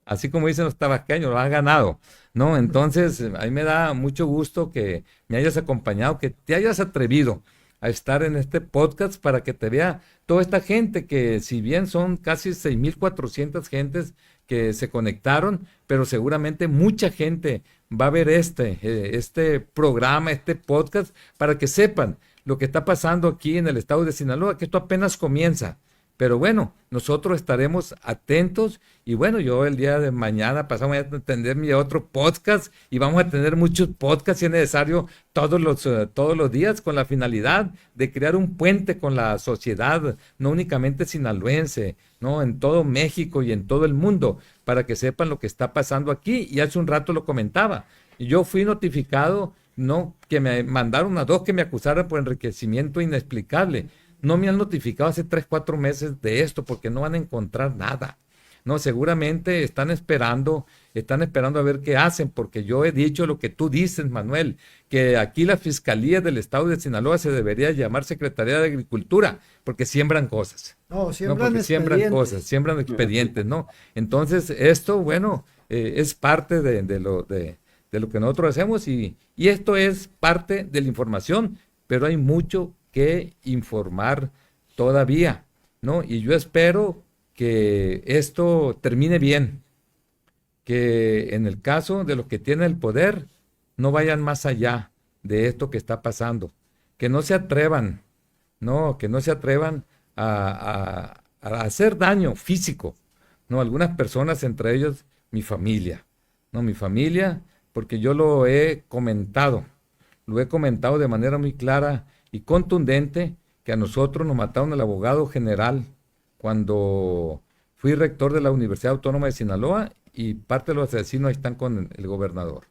Así como dicen los tabasqueños, lo has ganado, ¿no? Entonces, a mí me da mucho gusto que me hayas acompañado, que te hayas atrevido a estar en este podcast para que te vea toda esta gente que si bien son casi 6,400 gentes que se conectaron, pero seguramente mucha gente va a ver este programa, este podcast, para que sepan lo que está pasando aquí en el estado de Sinaloa, que esto apenas comienza. Pero bueno, nosotros estaremos atentos y bueno, yo el día de mañana pasamos a tener mi otro podcast y vamos a tener muchos podcasts si es necesario todos los días con la finalidad de crear un puente con la sociedad, no únicamente sinaloense, no en todo México y en todo el mundo, para que sepan lo que está pasando aquí. Y hace un rato lo comentaba, yo fui notificado, no, que me mandaron a dos que me acusaran por enriquecimiento inexplicable. No me han notificado hace 3, 4 meses de esto porque no van a encontrar nada. No, seguramente están esperando a ver qué hacen, porque yo he dicho lo que tú dices, Manuel, que aquí la Fiscalía del Estado de Sinaloa se debería llamar Secretaría de Agricultura, porque siembran cosas. no, No, siembran porque siembran cosas, expedientes. siembran expedientes, ¿no? Entonces, esto, bueno, es parte de lo que nosotros hacemos y esto es parte de la información, pero hay mucho que informar todavía, ¿no? Y yo espero que esto termine bien, que en el caso de los que tienen el poder no vayan más allá de esto que está pasando, que no se atrevan, no, que no se atrevan a hacer daño físico, no, algunas personas, entre ellos mi familia, no, mi familia, porque yo lo he comentado de manera muy clara y contundente que a nosotros nos mataron el abogado general cuando fui rector de la Universidad Autónoma de Sinaloa y parte de los asesinos están con el gobernador,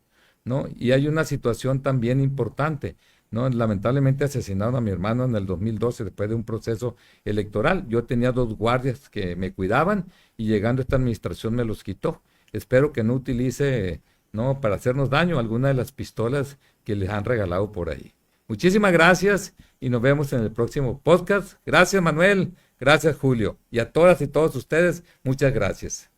¿no? Y hay una situación también importante, ¿no? Lamentablemente asesinaron a mi hermano en el 2012 después de un proceso electoral. Yo tenía 2 guardias que me cuidaban y llegando esta administración me los quitó. Espero que no utilice, ¿no? Para hacernos daño alguna de las pistolas que les han regalado por ahí. Muchísimas gracias y nos vemos en el próximo podcast. Gracias, Manuel. Gracias, Julio. Y a todas y todos ustedes, muchas gracias.